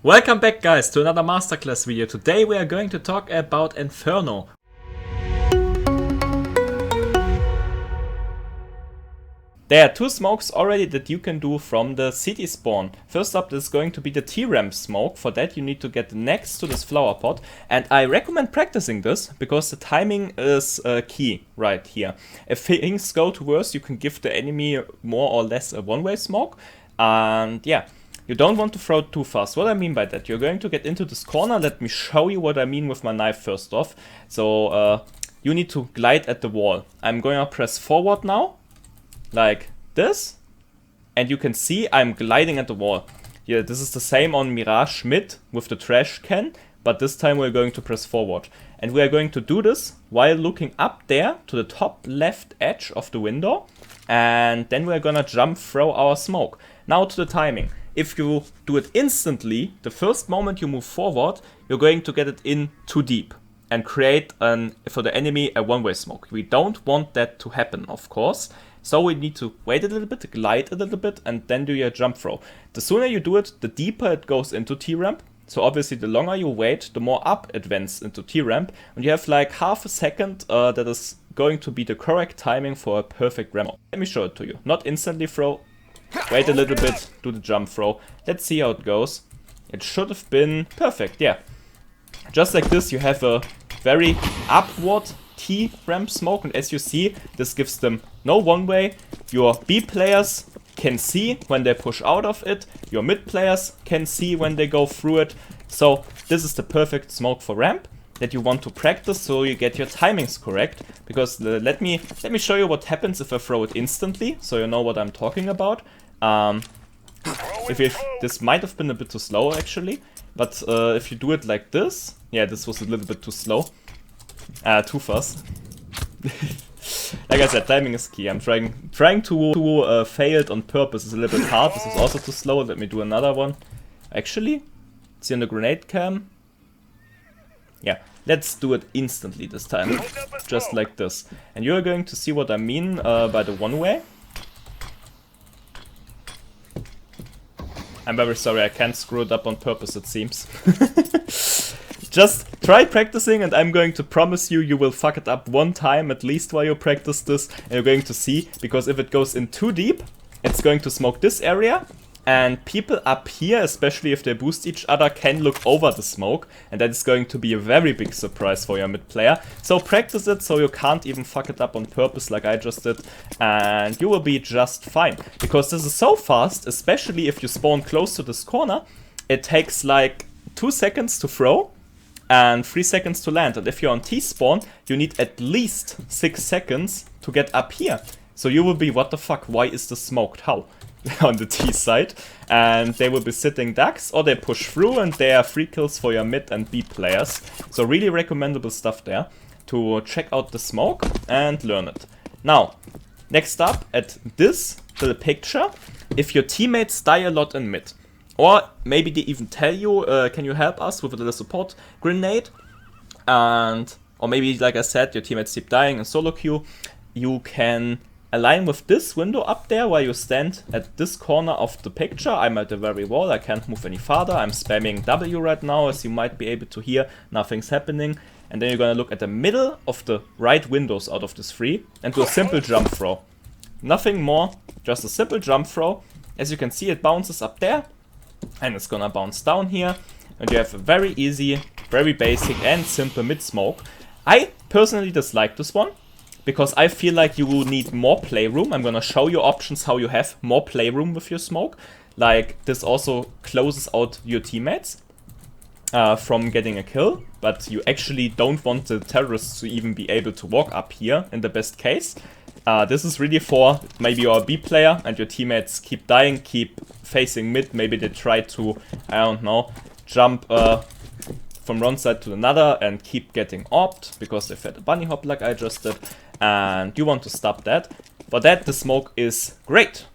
Welcome back, guys, to another masterclass video. Today we are going to talk about Inferno. There are two smokes already that you can do from the city spawn. First up is going to be the T-ramp smoke. For that you need to get next to this flower pot, and I recommend practicing this because the timing is key right here. If things go to worse, you can give the enemy more or less a one-way smoke, and yeah. You don't want to throw it too fast. What I mean by that, you're going to get into this corner. Let me show you what I mean with my knife first off. So you need to glide at the wall. I'm going to press forward now, like this. And you can see I'm gliding at the wall. Yeah, this is the same on Mirage Mid with the trash can. But this time we're going to press forward. And we are going to do this while looking up there to the top left edge of the window. And then we're going to jump throw our smoke. Now to the timing. If you do it instantly, the first moment you move forward, you're going to get it in too deep and create, for the enemy, a one-way smoke. We don't want that to happen, of course. So we need to wait a little bit, glide a little bit, and then do your jump throw. The sooner you do it, the deeper it goes into T-ramp. So obviously the longer you wait, the more up it wents into T-ramp. And you have like half a second that is going to be the correct timing for a perfect ramp. Let me show it to you. Not instantly throw. Wait a little bit, do the jump throw. Let's see how it goes. It should have been perfect, yeah. Just like this, you have a very upward T-ramp smoke. And as you see, this gives them no one-way. Your B players can see when they push out of it. Your mid players can see when they go through it. So this is the perfect smoke for ramp that you want to practice so you get your timings correct. Because let me show you what happens if I throw it instantly, so you know what I'm talking about. This might have been a bit too slow actually, but if you do it like this, yeah, this was a little bit too slow, too fast. Like I said, timing is key. I'm trying to fail it on purpose. It's a little bit hard. This is also too slow. Let me do another one. Actually, see on the grenade cam. Yeah, let's do it instantly this time, just like this. And you're going to see what I mean by the one-way. I'm very sorry, I can't screw it up on purpose, it seems. Just try practicing, and I'm going to promise you, you will fuck it up one time at least while you practice this. And you're going to see, because if it goes in too deep, it's going to smoke this area. And people up here, especially if they boost each other, can look over the smoke. And that is going to be a very big surprise for your mid player. So practice it so you can't even fuck it up on purpose like I just did. And you will be just fine. Because this is so fast, especially if you spawn close to this corner. It takes like 2 seconds to throw and 3 seconds to land. And if you're on T-spawn, you need at least 6 seconds to get up here. So you will be, what the fuck, why is this smoked? How? On the T side, and they will be sitting ducks, or they push through, and they are free kills for your mid and B players. So really recommendable stuff there to check out the smoke and learn it. Now, next up at this little picture, if your teammates die a lot in mid, or maybe they even tell you, can you help us with a little support grenade, and or maybe like I said, your teammates keep dying in solo queue, you can align with this window up there where you stand at this corner of the picture. I'm at the very wall, I can't move any farther. I'm spamming W right now, as you might be able to hear. Nothing's happening. And then you're gonna look at the middle of the right windows out of this three and do a simple jump throw. Nothing more, just a simple jump throw. As you can see, it bounces up there and it's gonna bounce down here. And you have a very easy, very basic and simple mid smoke. I personally dislike this one, because I feel like you will need more playroom. I'm gonna show you options how you have more playroom with your smoke. Like, this also closes out your teammates from getting a kill, but you actually don't want the terrorists to even be able to walk up here in the best case. This is really for maybe you're a B player and your teammates keep dying, keep facing mid. Maybe they try to, I don't know, jump from one side to another and keep getting orbed because they've had a bunny hop like I just did. And you want to stop that. For that, the smoke is great.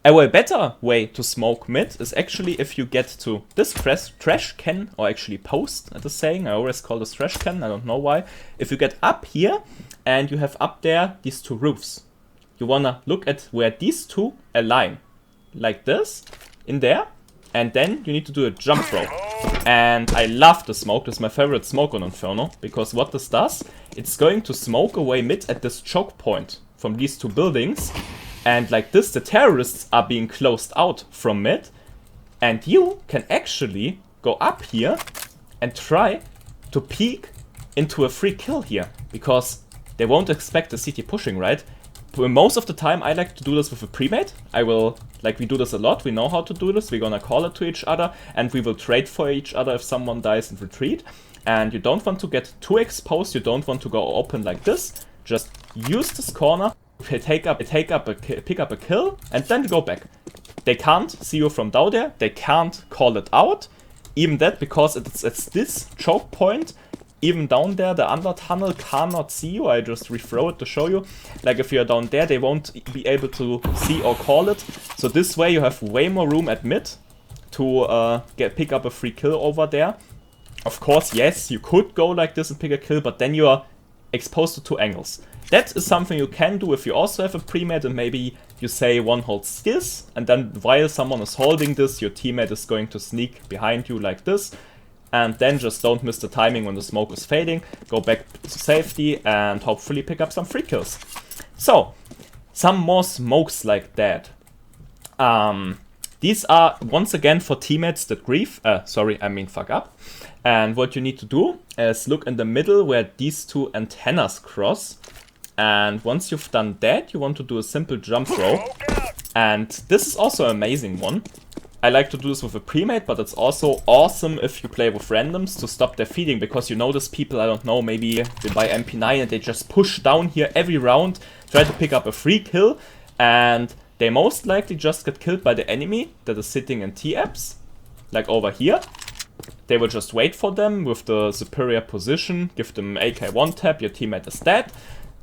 A way better way to smoke mid is actually if you get to this trash can, or actually post, that is saying. I always call this trash can, I don't know why. If you get up here and you have up there these two roofs, you wanna look at where these two align. Like this, in there. and then you need to do a jump throw. And I love the smoke. This is my favorite smoke on Inferno, because what this does, it's going to smoke away mid at this choke point from these two buildings, and like this the terrorists are being closed out from mid, and you can actually go up here and try to peek into a free kill here, because they won't expect the CT pushing, right? Most of the time I like to do this with a pre-mate. We do this a lot, we know how to do this, we're gonna call it to each other, and we will trade for each other if someone dies and retreat. And you don't want to get too exposed, you don't want to go open like this. Just use this corner, pick up a kill, and then go back. They can't see you from down there, they can't call it out. Even that, because it's this choke point, even down there, the under tunnel cannot see you. I just refrow it to show you. Like if you're down there, they won't be able to see or call it. So this way you have way more room at mid to pick up a free kill over there. Of course, yes, you could go like this and pick a kill, but then you are exposed to two angles. That is something you can do if you also have a pre-mate, and maybe you say one holds this, and then while someone is holding this, your teammate is going to sneak behind you like this. And then just don't miss the timing when the smoke is fading, go back to safety, and hopefully pick up some free kills. So, some more smokes like that. These are, once again, for teammates that fuck up. And what you need to do is look in the middle where these two antennas cross. And once you've done that, you want to do a simple jump throw. And this is also an amazing one. I like to do this with a pre-mate, but it's also awesome if you play with randoms to stop their feeding, because you notice people, I don't know, maybe they buy MP9 and they just push down here every round, try to pick up a free kill, and they most likely just get killed by the enemy that is sitting in T-apps, like over here. They will just wait for them with the superior position, give them AK one tap, your teammate is dead,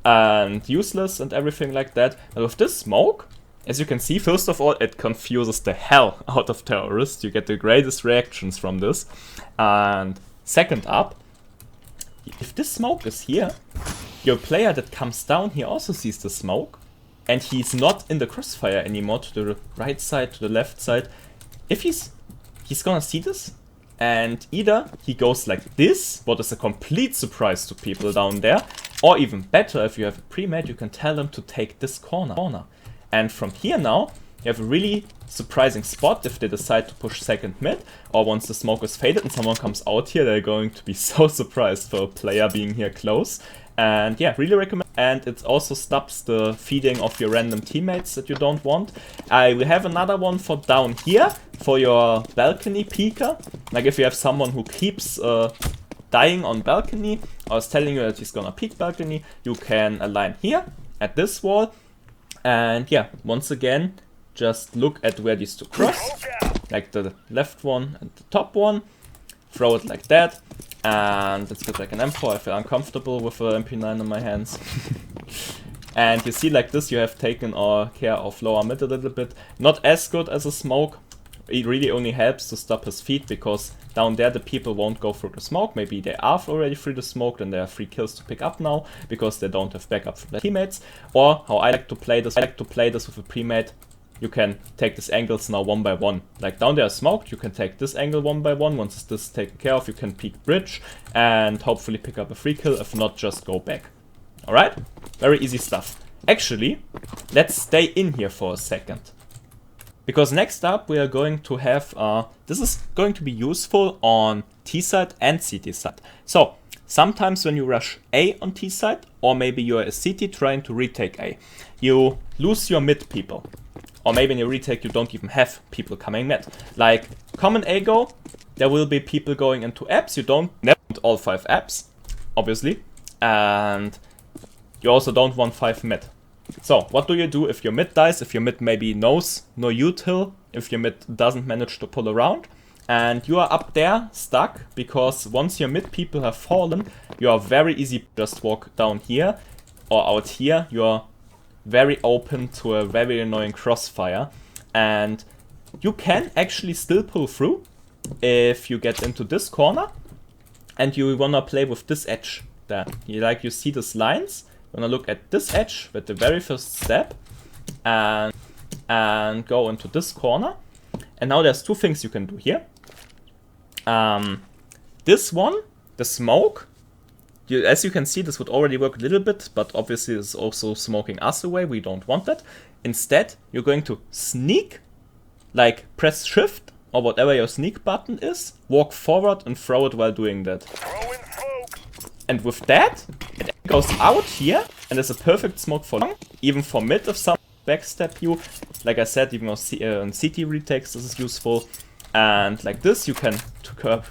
and useless and everything like that. But with this smoke, as you can see, first of all, it confuses the hell out of terrorists. You get the greatest reactions from this. And second up, if this smoke is here, your player that comes down here also sees the smoke, and he's not in the crossfire anymore, to the right side, to the left side. If he's gonna see this, and either he goes like this, what is a complete surprise to people down there, or even better, if you have a pre-mate, you can tell them to take this corner. And from here now, you have a really surprising spot if they decide to push second mid, or once the smoke is faded and someone comes out here, they're going to be so surprised for a player being here close. And yeah, really recommend. And it also stops the feeding of your random teammates that you don't want. We have another one for down here, for your balcony peeker. Like if you have someone who keeps dying on balcony, or is telling you that he's gonna peek balcony, you can align here at this wall. And yeah, once again, just look at where these two cross, like the left one and the top one, throw it like that, and let's get like an M4. I feel uncomfortable with an MP9 in my hands. And you see like this, you have taken care of lower mid a little bit. Not as good as a smoke. It really only helps to stop his feet, because down there the people won't go through the smoke. Maybe they are already through the smoke, then there are free kills to pick up now, because they don't have backup from their teammates. Or how I like to play this, with a pre-mate. You can take these angles now one by one. Like down there is smoked, you can take this angle one by one. Once this is taken care of, you can peek bridge and hopefully pick up a free kill. If not, just go back. Alright? Very easy stuff. Actually, let's stay in here for a second. Because next up we are going to have, this is going to be useful on T side and CT side. So, sometimes when you rush A on T side, or maybe you're a CT trying to retake A, you lose your mid people. Or maybe in your retake you don't even have people coming mid. Like, common A go, there will be people going into apps, you don't never want all 5 apps, obviously. And you also don't want 5 mid. So, what do you do if your mid dies, if your mid maybe knows no util, if your mid doesn't manage to pull around, and you are up there stuck, because once your mid people have fallen, you are very easy to just walk down here or out here. You are very open to a very annoying crossfire, and you can actually still pull through if you get into this corner and you wanna play with this edge there. You see these lines. We're gonna look at this edge with the very first step and go into this corner. And now there's two things you can do here. This one, the smoke, as you can see, this would already work a little bit, but obviously it's also smoking us away. We don't want that. Instead, you're going to sneak, like press shift or whatever your sneak button is, walk forward and throw it while doing that. And with that, it goes out here and it's a perfect smoke for long, even for mid if someone backstab you. Like I said, even on CT retakes this is useful. And like this, you can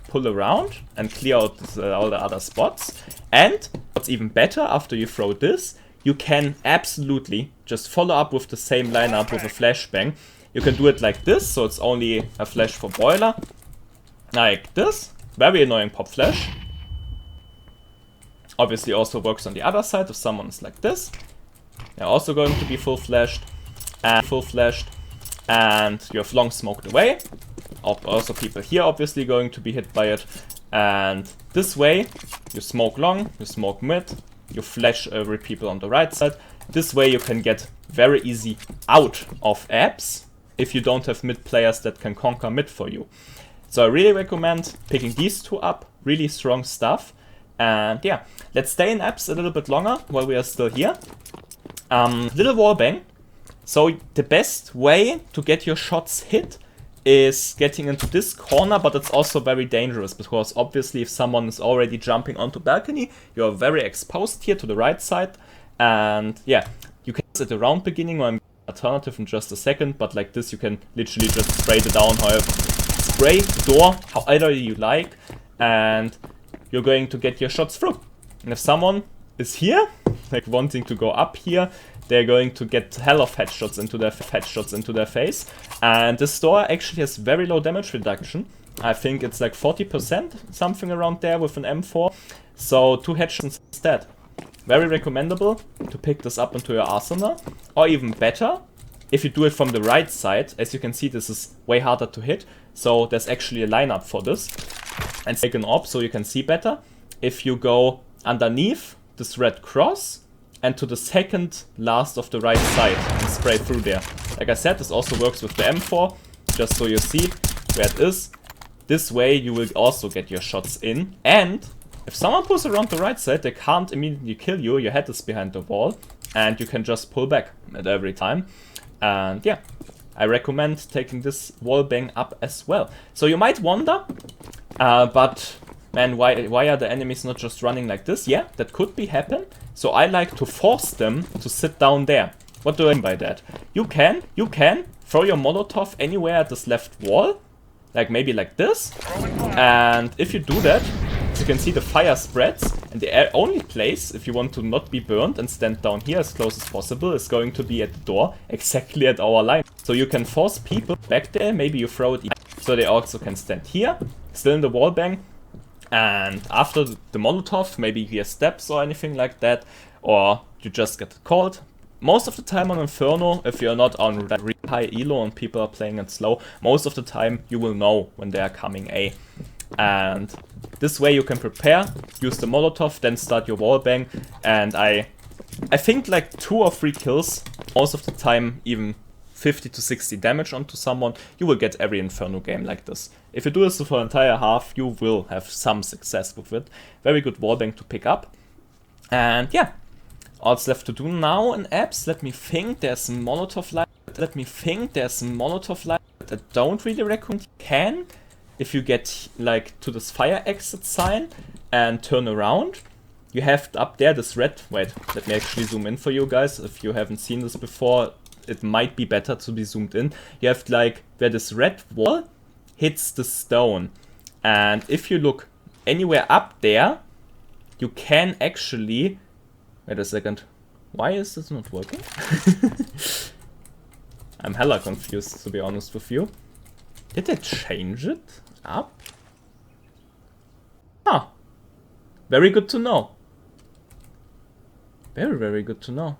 pull around and clear out all the other spots. And what's even better, after you throw this, you can absolutely just follow up with the same lineup with a flashbang. You can do it like this, so it's only a flash for boiler. Like this. Very annoying pop flash. Obviously also works on the other side if someone is like this. They're also going to be full flashed. And you have long smoked away. Also people here obviously going to be hit by it. And this way, you smoke long, you smoke mid, you flash every people on the right side. This way you can get very easy out of apps if you don't have mid players that can conquer mid for you. So I really recommend picking these two up, really strong stuff. And yeah, let's stay in apps a little bit longer while we are still here. Little wallbang. So the best way to get your shots hit is getting into this corner, but it's also very dangerous because obviously if someone is already jumping onto balcony, you're very exposed here to the right side. And yeah, you can use it around beginning, or I'm alternative in just a second, but like this you can literally just spray the down, spray the door however you like, and you're going to get your shots through. And if someone is here, like wanting to go up here, they're going to get hell of headshots into their face. And this door actually has very low damage reduction. I think it's like 40%, something around there with an M4. So 2 headshots instead. Very recommendable to pick this up into your arsenal. Or even better, if you do it from the right side. As you can see, this is way harder to hit. So there's actually a lineup for this. And take an op so you can see better. If you go underneath this red cross and to the second last of the right side and spray through there. Like I said, this also works with the M4, just so you see where it is. This way you will also get your shots in. And if someone pulls around the right side, they can't immediately kill you. Your head is behind the wall and you can just pull back at every time. And yeah, I recommend taking this wallbang up as well. So you might wonder, but man, why are the enemies not just running like this? Yeah, that could be happen. So I like to force them to sit down there. What do I mean by that? You can throw your Molotov anywhere at this left wall, like maybe like this. And if you do that, you can see the fire spreads. And the only place, if you want to not be burned and stand down here as close as possible, is going to be at the door, exactly at our line. So you can force people back there. Maybe you throw it so they also can stand here, still in the wallbang. And after the Molotov, maybe you hear steps or anything like that, or you just get called. Most of the time on Inferno, if you're not on really high elo and people are playing it slow, most of the time you will know when they are coming A. And this way you can prepare, use the Molotov, then start your wallbang. And I think like 2 or 3 kills, most of the time even 50 to 60 damage onto someone, you will get every Inferno game like this. If you do this for an entire half, you will have some success with it. Very good wallbang to pick up. And yeah, all that's left to do now in apps, let me think, there's a Molotov light. I don't really recommend. You can, if you get like to this fire exit sign and turn around, you have up there this red, wait, let me actually zoom in for you guys, if you haven't seen this before. It might be better to be zoomed in. You have like where this red wall hits the stone. And if you look anywhere up there, you can actually... Wait a second. Why is this not working? I'm hella confused, to be honest with you. Did they change it up? Huh. Very good to know. Very, very good to know.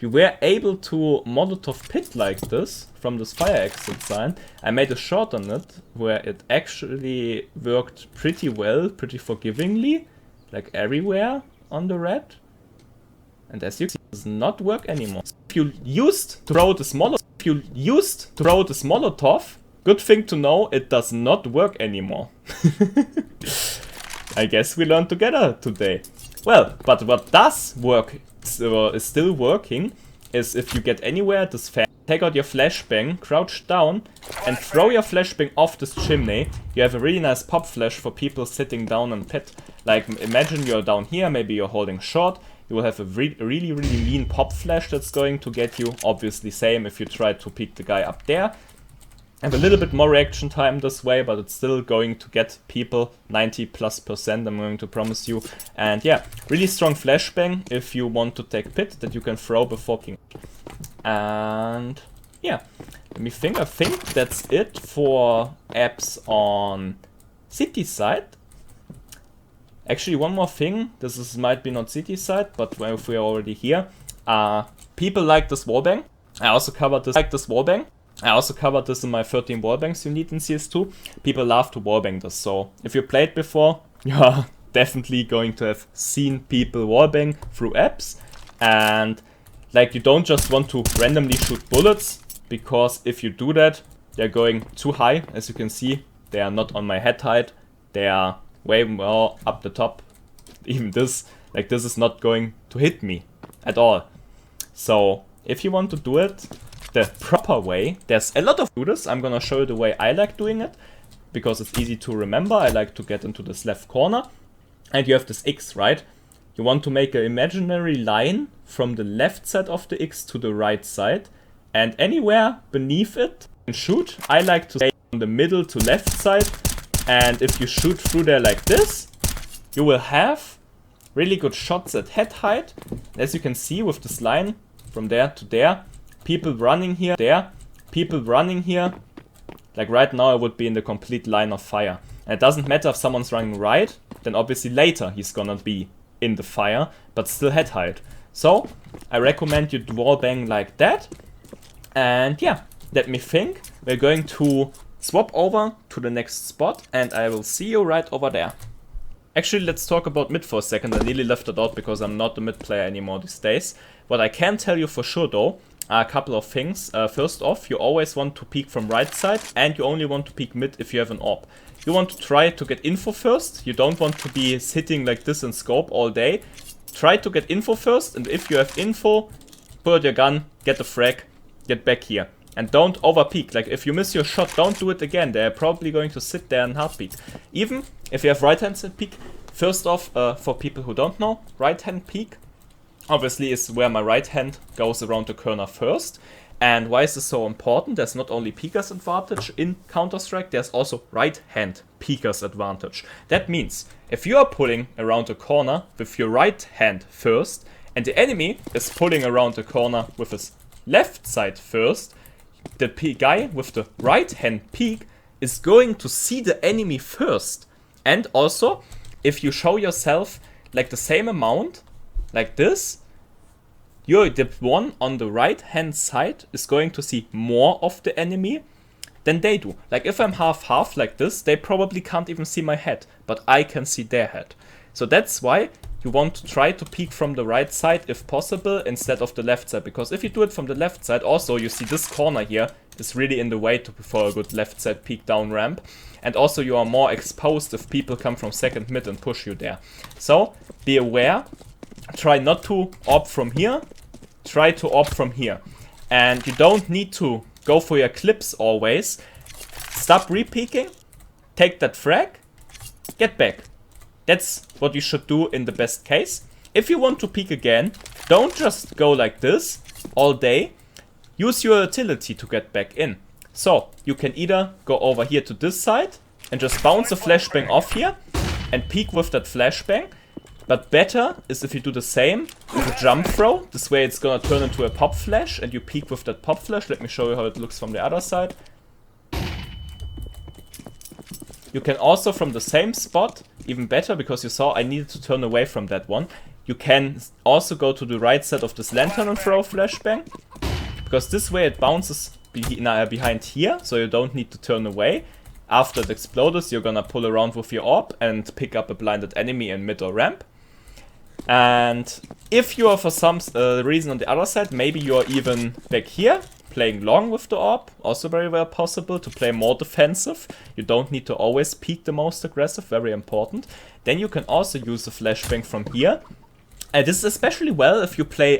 You were able to Molotov pit like this from this fire exit sign. I made a shot on it where it actually worked pretty well, pretty forgivingly, like everywhere on the red. And as you see, it does not work anymore. So if you used to throw this Molotov, Good thing to know, it does not work anymore. I guess we learned together today. Well, but what does work, is still working, is if you get anywhere at this fan, take out your flashbang, crouch down, and throw your flashbang off this chimney. You have a really nice pop flash for people sitting down on pit. Like, imagine you're down here, maybe you're holding short. You will have a really mean pop flash that's going to get you. Obviously, same if you try to peek the guy up there. Have a little bit more reaction time this way, but it's still going to get people 90+%, I'm going to promise you. And yeah, really strong flashbang if you want to take pit that you can throw before king. And yeah, let me think. I think that's it for apps on city side. Actually, one more thing. This is might be not city side, but if we are already here, people like this wallbang. I also covered this. Like this wallbang. I also covered this in my 13 wallbangs you need in CS2. People love to wallbang this, so if you played before, you're definitely going to have seen people wallbang through apps. And like, you don't just want to randomly shoot bullets, because if you do that, they're going too high. As you can see, they are not on my head height. They are way more up the top. Even this, like, this is not going to hit me at all. So if you want to do it the proper way, there's a lot of this. I'm gonna show you the way I like doing it, because it's easy to remember. I like to get into this left corner, and you have this X, right? You want to make an imaginary line from the left side of the X to the right side, and anywhere beneath it, and shoot. I like to stay on the middle to left side, and if you shoot through there like this, you will have really good shots at head height. As you can see with this line from there to there, people running here, there, people running here. Like right now I would be in the complete line of fire. And it doesn't matter if someone's running right, then obviously later he's gonna be in the fire, but still head height. So I recommend you wallbang like that. And yeah, let me think. We're going to swap over to the next spot, and I will see you right over there. Actually, let's talk about mid for a second. I nearly left it out because I'm not a mid player anymore these days. What I can tell you for sure though, are a couple of things. First off, you always want to peek from right side, and you only want to peek mid if you have an AWP. You want to try to get info first. You don't want to be sitting like this in scope all day. Try to get info first, and if you have info, pull out your gun, get the frag, get back here. And don't over peek. Like, if you miss your shot, don't do it again. They're probably going to sit there and hard peek. Even if you have right hand side peek, first off, for people who don't know, right hand peek obviously is where my right hand goes around the corner first. And why is this so important? There's not only peeker's advantage in Counter-Strike, there's also right hand peeker's advantage. That means if you are pulling around the corner with your right hand first, and the enemy is pulling around the corner with his left side first, the guy with the right hand peek is going to see the enemy first. And also, if you show yourself like the same amount, like this, the one on the right hand side is going to see more of the enemy than they do. Like, if I'm half like this, they probably can't even see my head, but I can see their head. So that's why you want to try to peek from the right side if possible instead of the left side, because if you do it from the left side, also you see this corner here is really in the way for a good left side peek down ramp, and also you are more exposed if people come from second mid and push you there. So be aware, try not to AWP from here, try to AWP from here, and you don't need to go for your clips always. Stop re-peeking, take that frag, get back. That's what you should do in the best case. If you want to peek again, don't just go like this all day. Use your utility to get back in. So you can either go over here to this side and just bounce a flashbang off here and peek with that flashbang. But better is if you do the same with a jump throw. This way it's gonna turn into a pop flash and you peek with that pop flash. Let me show you how it looks from the other side. You can also, from the same spot, even better, because you saw I needed to turn away from that one, you can also go to the right side of this lantern and throw a flashbang, because this way it bounces behind here, so you don't need to turn away. After it explodes, you're gonna pull around with your AWP and pick up a blinded enemy in mid or ramp. And if you are for some reason on the other side, maybe you're even back here, playing long with the AWP, also very well possible. To play more defensive, you don't need to always peek the most aggressive, very important. Then you can also use a flashbang from here. This is especially well if you play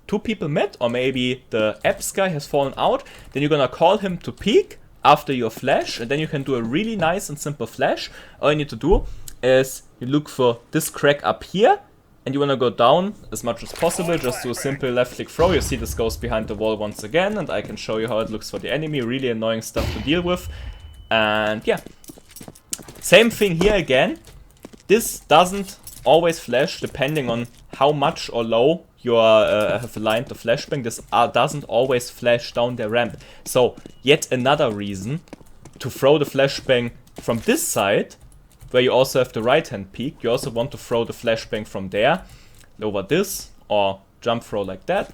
2 people mid, or maybe the Apps guy has fallen out. Then you're gonna call him to peek after your flash, and then you can do a really nice and simple flash. All you need to do is you look for this crack up here, and you want to go down as much as possible. Just do a simple left click throw. You see this goes behind the wall once again, and I can show you how it looks for the enemy. Really annoying stuff to deal with. And yeah, same thing here again. This doesn't always flash depending on how much or low you have aligned the flashbang. This doesn't always flash down the ramp. So yet another reason to throw the flashbang from this side, where you also have the right hand peek. You also want to throw the flashbang from there over this, or jump throw like that,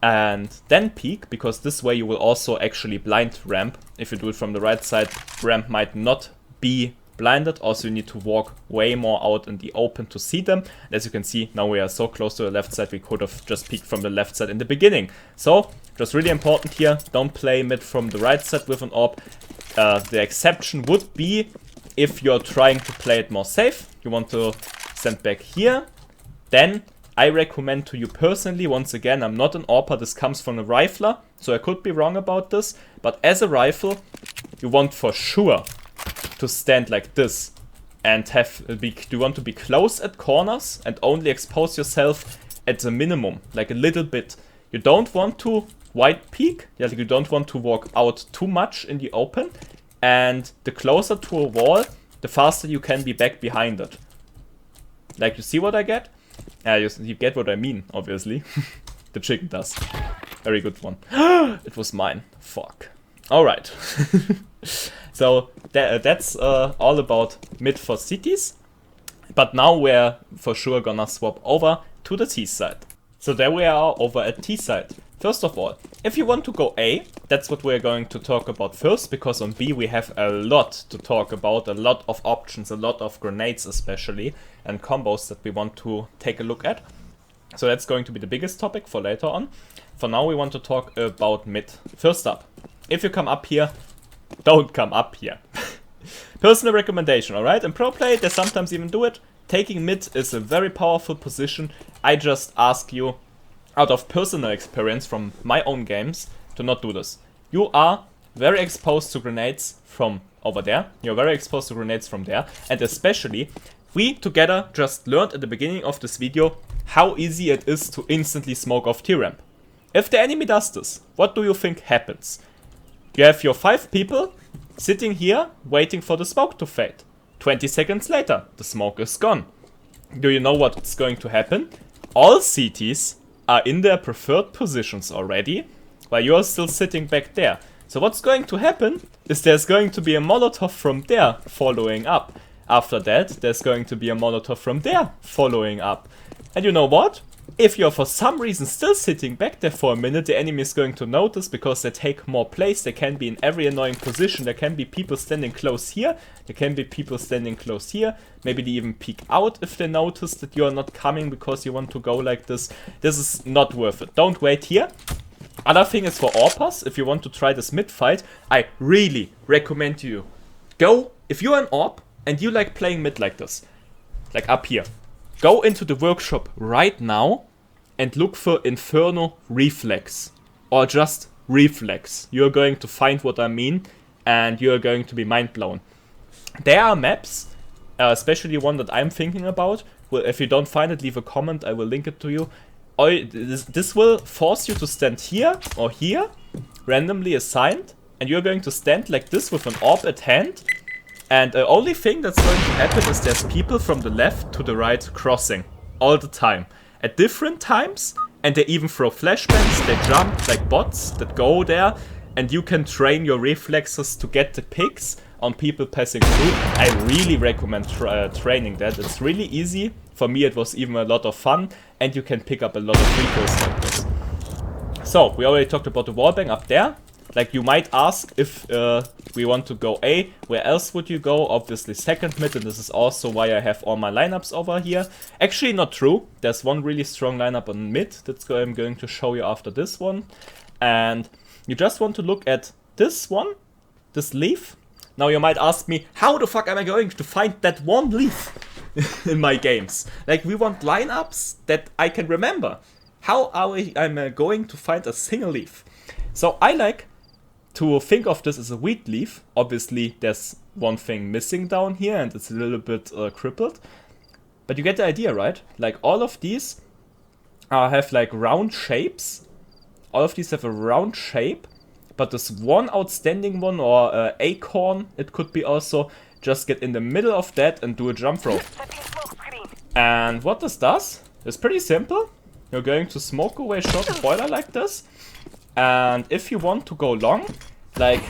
and then peek, because this way you will also actually blind ramp. If you do it from the right side, ramp might not be blinded. Also, you need to walk way more out in the open to see them. As you can see, now we are so close to the left side, we could have just peeked from the left side in the beginning. So just really important here, don't play mid from the right side with an AWP. The exception would be if you're trying to play it more safe. You want to stand back here. Then I recommend to you personally, once again, I'm not an AWPer, this comes from a rifler, so I could be wrong about this, but as a rifle, you want for sure to stand like this and you want to be close at corners and only expose yourself at the minimum, like a little bit. You don't want to wide peek, you don't want to walk out too much in the open, and the closer to a wall, the faster you can be back behind it. Like, you see what I get? You get what I mean, obviously. The chicken does. Very good one. It was mine. Fuck. Alright. So, that's all about mid for cities. But now we're for sure gonna swap over to the T side. So there we are over at T side. First of all, if you want to go A, that's what we're going to talk about first, because on B we have a lot to talk about, a lot of options, a lot of grenades especially, and combos that we want to take a look at. So that's going to be the biggest topic for later on. For now we want to talk about mid. First up, if you come up here, don't come up here. Personal recommendation, alright? In pro play they sometimes even do it. Taking mid is a very powerful position. I just ask you, out of personal experience from my own games, to not do this. You are very exposed to grenades from over there. You're very exposed to grenades from there. And especially, we together just learned at the beginning of this video how easy it is to instantly smoke off T-ramp. If the enemy does this, what do you think happens? You have your 5 people sitting here waiting for the smoke to fade. 20 seconds later, the smoke is gone. Do you know what's going to happen? All CTs are in their preferred positions already, while you're still sitting back there. So what's going to happen is there's going to be a Molotov from there following up. After that, there's going to be a Molotov from there following up. And you know what? If you're for some reason still sitting back there for a minute, the enemy is going to notice, because they take more place. They can be in every annoying position. There can be people standing close here. There can be people standing close here. Maybe they even peek out if they notice that you're not coming because you want to go like this. This is not worth it. Don't wait here. Other thing is for AWPers, if you want to try this mid fight, I really recommend you go, if you're an AWP and you like playing mid like this, like up here, go into the workshop right now and look for Inferno Reflex, or just Reflex. You're going to find what I mean, and you're going to be mind blown. There are maps, especially one that I'm thinking about. Well, if you don't find it, leave a comment, I will link it to you. This will force you to stand here or here, randomly assigned, and you're going to stand like this with an AWP at hand. And the only thing that's going to happen is there's people from the left to the right crossing all the time at different times, and they even throw flashbangs, they jump like bots that go there, and you can train your reflexes to get the picks on people passing through. I really recommend training that. It's really easy. For me it was even a lot of fun, and you can pick up a lot of free kills like this. So we already talked about the wallbang up there. Like, you might ask if we want to go A, where else would you go? Obviously second mid, and this is also why I have all my lineups over here. Actually not true, there's one really strong lineup on mid that I'm going to show you after this one. And You just want to look at this one, this leaf. Now you might ask me, how the fuck am I going to find that one leaf in my games? Like, we want lineups that I can remember. How am going to find a single leaf? So I like to think of this as a wheat leaf. Obviously, there's one thing missing down here, and it's a little bit crippled. But you get the idea, right? Like, all of these have like round shapes. All of these have a round shape. But this one outstanding one, or acorn, it could be also, just get in the middle of that and do a jump throw. And what this does is pretty simple. You're going to smoke away short boiler like this. And if you want to go long, like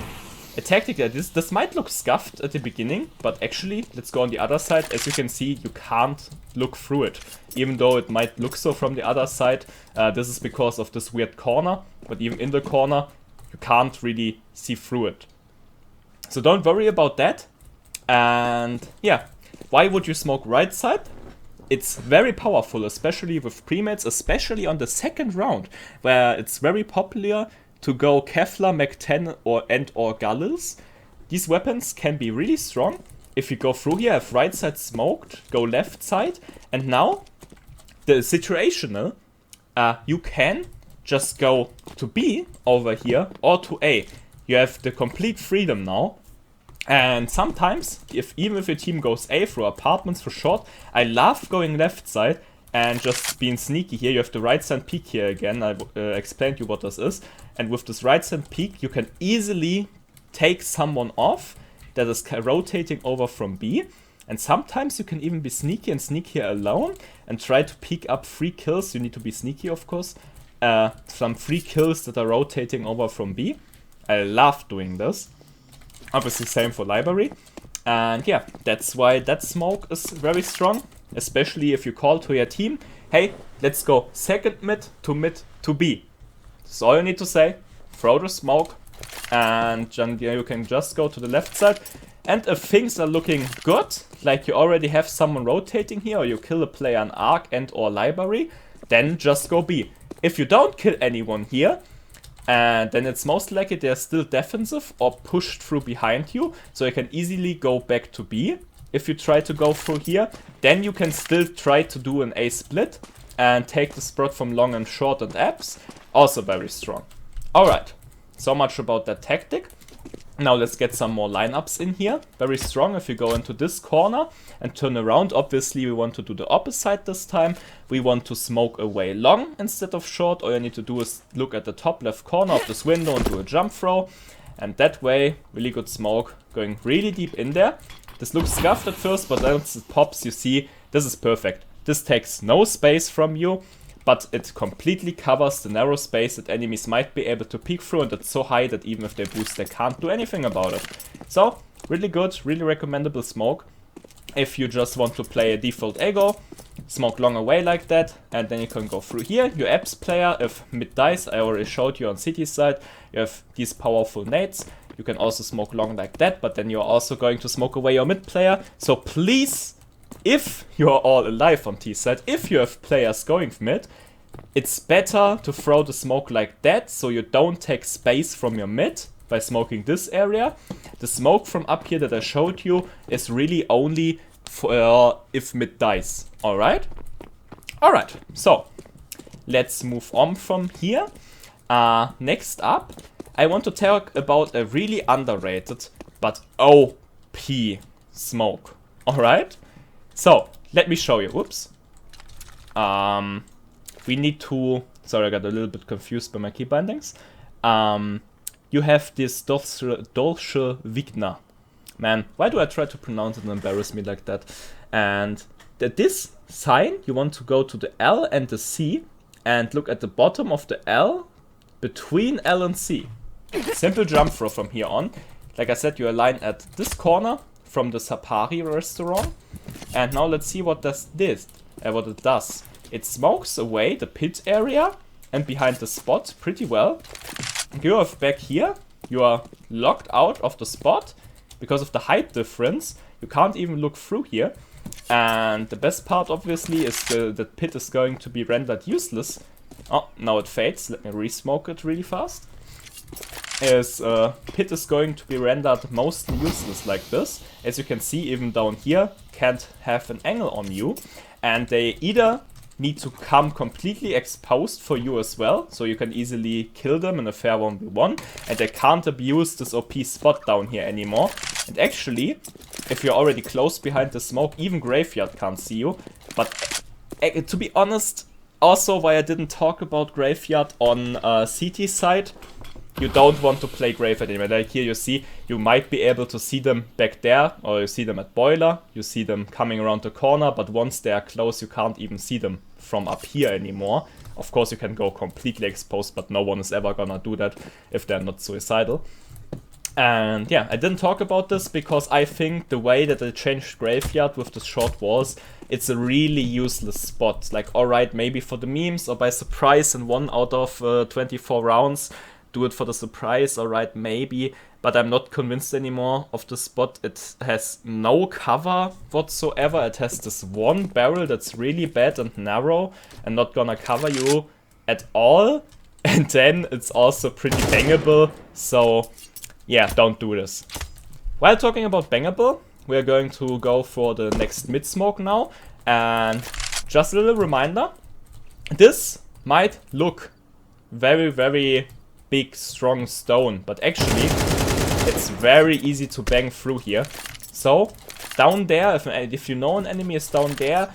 a tactic like this might look scuffed at the beginning, but actually, let's go on the other side. As you can see, you can't look through it. Even though it might look so from the other side, this is because of this weird corner. But even in the corner, you can't really see through it. So don't worry about that. And yeah, why would you smoke right side? It's very powerful, especially with premates, especially on the second round, where it's very popular to go Kevlar, Mach-10 or Galils. These weapons can be really strong. If you go through here, have right side smoked, go left side, and now the situational, you can just go to B over here or to A. You have the complete freedom now. And sometimes, even if your team goes A through apartments for short, I love going left side and just being sneaky here. You have the right side peek here again. I explained you what this is. And with this right side peek, you can easily take someone off that is rotating over from B. And sometimes you can even be sneaky and sneak here alone and try to pick up 3 kills. You need to be sneaky, of course. Some 3 kills that are rotating over from B. I love doing this. Obviously same for library. And yeah, that's why that smoke is very strong. Especially if you call to your team, hey, let's go second mid to B. That's all you need to say. Throw the smoke. And then you can just go to the left side. And if things are looking good, like you already have someone rotating here, or you kill a player in Arc and or library, then just go B. If you don't kill anyone here, and then it's most likely they're still defensive or pushed through behind you, so you can easily go back to B. If you try to go through here, then you can still try to do an A split and take the spread from long and short and apps. Also very strong. Alright, so much about that tactic. Now let's get some more lineups in here. Very strong if you go into this corner and turn around. Obviously we want to do the opposite this time. We want to smoke away long instead of short. All you need to do is look at the top left corner of this window and do a jump throw. And that way, really good smoke, going really deep in there. This looks scuffed at first, but once it pops, you see, this is perfect. This takes no space from you, but it completely covers the narrow space that enemies might be able to peek through, and it's so high that even if they boost, they can't do anything about it. So, really good, really recommendable smoke. If you just want to play a default ego, smoke long away like that, and then you can go through here. Your apps player, if mid dies, I already showed you on city side, you have these powerful nades. You can also smoke long like that, but then you're also going to smoke away your mid player. So please, if you're all alive on T side, if you have players going mid, it's better to throw the smoke like that, so you don't take space from your mid by smoking this area. The smoke from up here that I showed you is really only for if mid dies. Alright? Alright, so let's move on from here. Next up, I want to talk about a really underrated but OP smoke. Alright? So, let me show you. Whoops. We need to... Sorry, I got a little bit confused by my key bindings. You have this Dolce Vigna. Man, why do I try to pronounce it and embarrass me like that? And this sign, you want to go to the L and the C and look at the bottom of the L between L and C. Simple jump throw from here on. Like I said, you align at this corner from the Sapari restaurant. And now let's see what what it does. It smokes away the pit area and behind the spot pretty well. You have back here, you are locked out of the spot because of the height difference. You can't even look through here. And the best part obviously is the pit is going to be rendered useless. Oh, now it fades. Let me re-smoke it really fast. is pit is going to be rendered mostly useless like this. As you can see, even down here, can't have an angle on you. And they either need to come completely exposed for you as well, so you can easily kill them in a fair 1v1, and they can't abuse this OP spot down here anymore. And actually, if you're already close behind the smoke, even Graveyard can't see you. But to be honest, also why I didn't talk about Graveyard on CT side, you don't want to play Graveyard anymore. Like here you see, you might be able to see them back there, or you see them at Boiler, you see them coming around the corner, but once they are close, you can't even see them from up here anymore. Of course, you can go completely exposed, but no one is ever gonna do that if they're not suicidal. And yeah, I didn't talk about this because I think the way that they changed Graveyard with the short walls, it's a really useless spot. Like, alright, maybe for the memes or by surprise in 1 out of 24 rounds, do it for the surprise, alright, maybe, but I'm not convinced anymore of the spot. It has no cover whatsoever. It has this one barrel that's really bad and narrow and not gonna cover you at all. And then it's also pretty bangable, so yeah, don't do this. While talking about bangable, we're going to go for the next mid smoke now. And just a little reminder, this might look very, very big, strong stone, but actually it's very easy to bang through here. So down there, if you know an enemy is down there,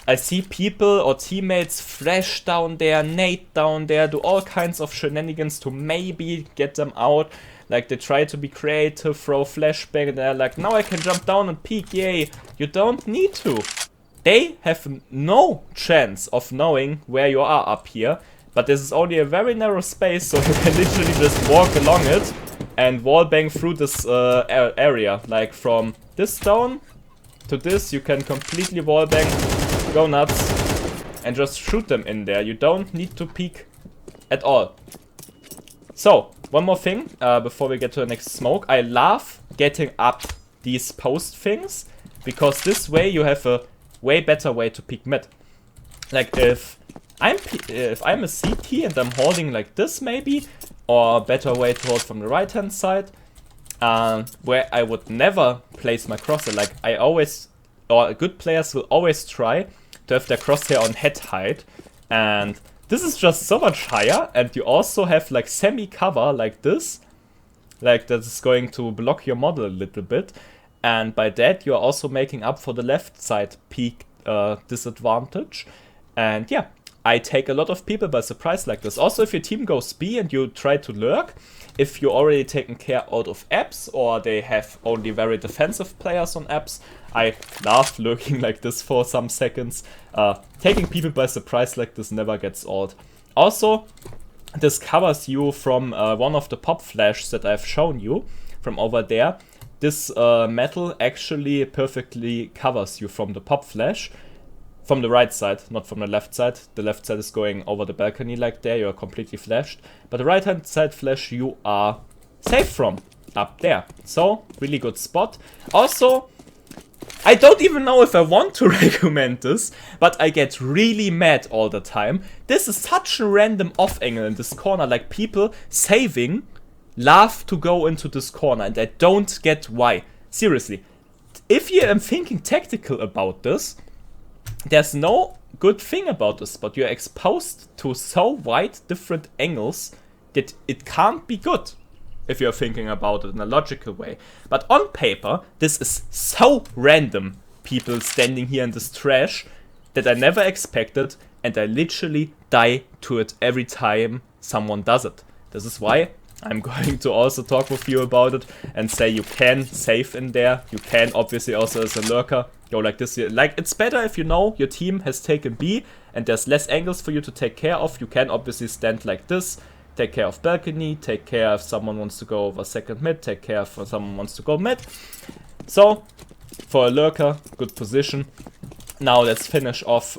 I see people or teammates flash down there, nade down there, do all kinds of shenanigans to maybe get them out. Like they try to be creative, throw flashbang, and they're like, now I can jump down and peek, yay. You don't need to. They have no chance of knowing where you are up here. But this is only a very narrow space, so you can literally just walk along it and wallbang through this area. Like from this stone to this, you can completely wallbang, go nuts, and just shoot them in there. You don't need to peek at all. So, one more thing before we get to the next smoke. I love getting up these post things, because this way you have a way better way to peek mid. Like if I'm a CT and I'm holding like this maybe, or a better way to hold from the right hand side, where I would never place my crosshair. Like I always, or good players will always try to have their crosshair on head height, and this is just so much higher, and you also have like semi cover like this, like that is going to block your model a little bit, and by that you're also making up for the left side peak disadvantage. And yeah, I take a lot of people by surprise like this. Also, if your team goes B and you try to lurk, if you're already taken care out of apps or they have only very defensive players on apps, I love lurking like this for some seconds. Taking people by surprise like this never gets old. Also, this covers you from one of the Popflashes that I've shown you from over there. This metal actually perfectly covers you from the Popflash. From the right side, not from the left side. The left side is going over the balcony like there, you're completely flashed. But the right hand side flash you are safe from, up there. So, really good spot. Also, I don't even know if I want to recommend this, but I get really mad all the time. This is such a random off angle in this corner, like people saving love to go into this corner, and I don't get why. Seriously, if you am thinking tactical about this, there's no good thing about this, but you're exposed to so wide different angles that it can't be good if you're thinking about it in a logical way. But on paper, this is so random, people standing here in this trash, that I never expected, and I literally die to it every time someone does it. This is why I'm going to also talk with you about it and say you can save in there. You can obviously also as a lurker go like this here. Like, it's better if you know your team has taken B and there's less angles for you to take care of. You can obviously stand like this, take care of balcony, take care if someone wants to go over second mid, take care if someone wants to go mid. So, for a lurker, good position. Now let's finish off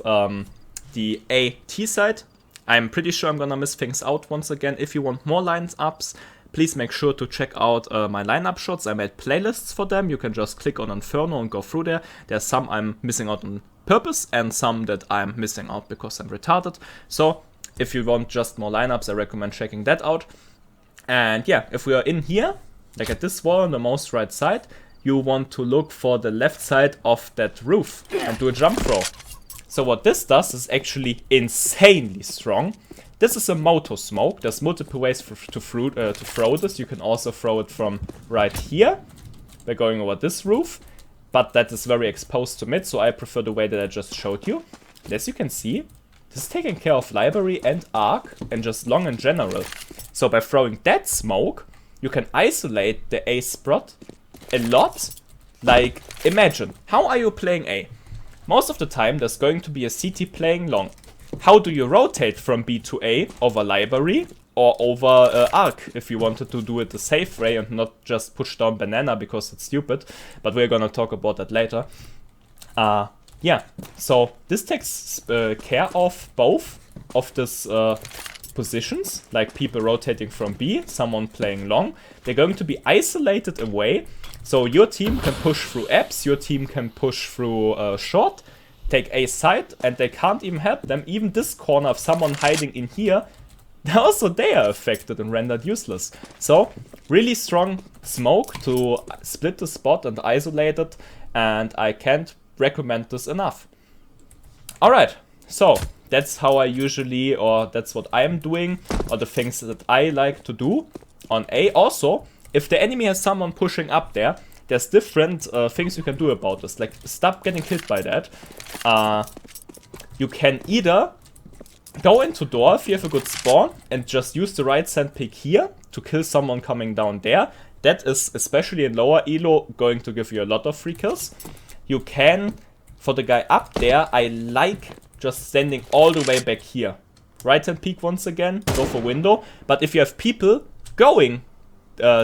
the AT side. I'm pretty sure I'm gonna miss things out once again. If you want more lineups, please make sure to check out my lineup shots. I made playlists for them. You can just click on Inferno and go through there. There's some I'm missing out on purpose and some that I'm missing out because I'm retarded. So if you want just more lineups, I recommend checking that out. And yeah, if we are in here, like at this wall on the most right side, you want to look for the left side of that roof and do a jump throw. So what this does is actually insanely strong. This is a moto smoke. There's multiple ways to throw this. You can also throw it from right here by going over this roof, but that is very exposed to mid, so I prefer the way that I just showed you. And as you can see, this is taking care of library and arc and just long in general. So by throwing that smoke, you can isolate the A spot a lot. Like, imagine, how are you playing A? Most of the time, there's going to be a CT playing long. How do you rotate from B to A over library or over arc if you wanted to do it the safe way and not just push down banana because it's stupid? But we're gonna talk about that later. Yeah, so this takes care of both of these positions, like people rotating from B, someone playing long. They're going to be isolated away, so your team can push through apps, your team can push through short, take A side, and they can't even help them. Even this corner of someone hiding in here, also they are affected and rendered useless. So, really strong smoke to split the spot and isolate it, and I can't recommend this enough. Alright, so that's how I usually, or that's what I'm doing, or the things that I like to do on A. Also, if the enemy has someone pushing up there, there's different things you can do about this. Like, stop getting killed by that. You can either go into door if you have a good spawn and just use the right sand pick here to kill someone coming down there. That is, especially in lower elo, going to give you a lot of free kills. You can, for the guy up there, I like just standing all the way back here. Right hand peek once again, go for window. But if you have people going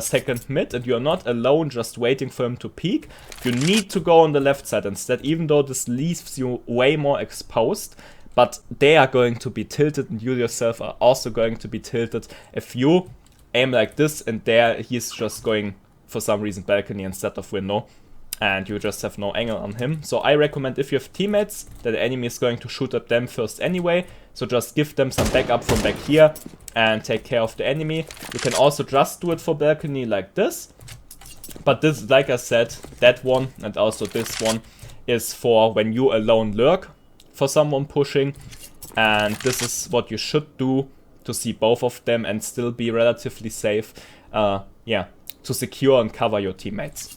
second mid and you're not alone just waiting for him to peek, you need to go on the left side instead, even though this leaves you way more exposed. But they are going to be tilted and you yourself are also going to be tilted if you aim like this and there he's just going for some reason balcony instead of window. And you just have no angle on him. So I recommend, if you have teammates, that the enemy is going to shoot at them first anyway. So just give them some backup from back here and take care of the enemy. You can also just do it for balcony like this. But this, like I said, that one and also this one is for when you alone lurk for someone pushing. And this is what you should do to see both of them and still be relatively safe. Yeah, to secure and cover your teammates.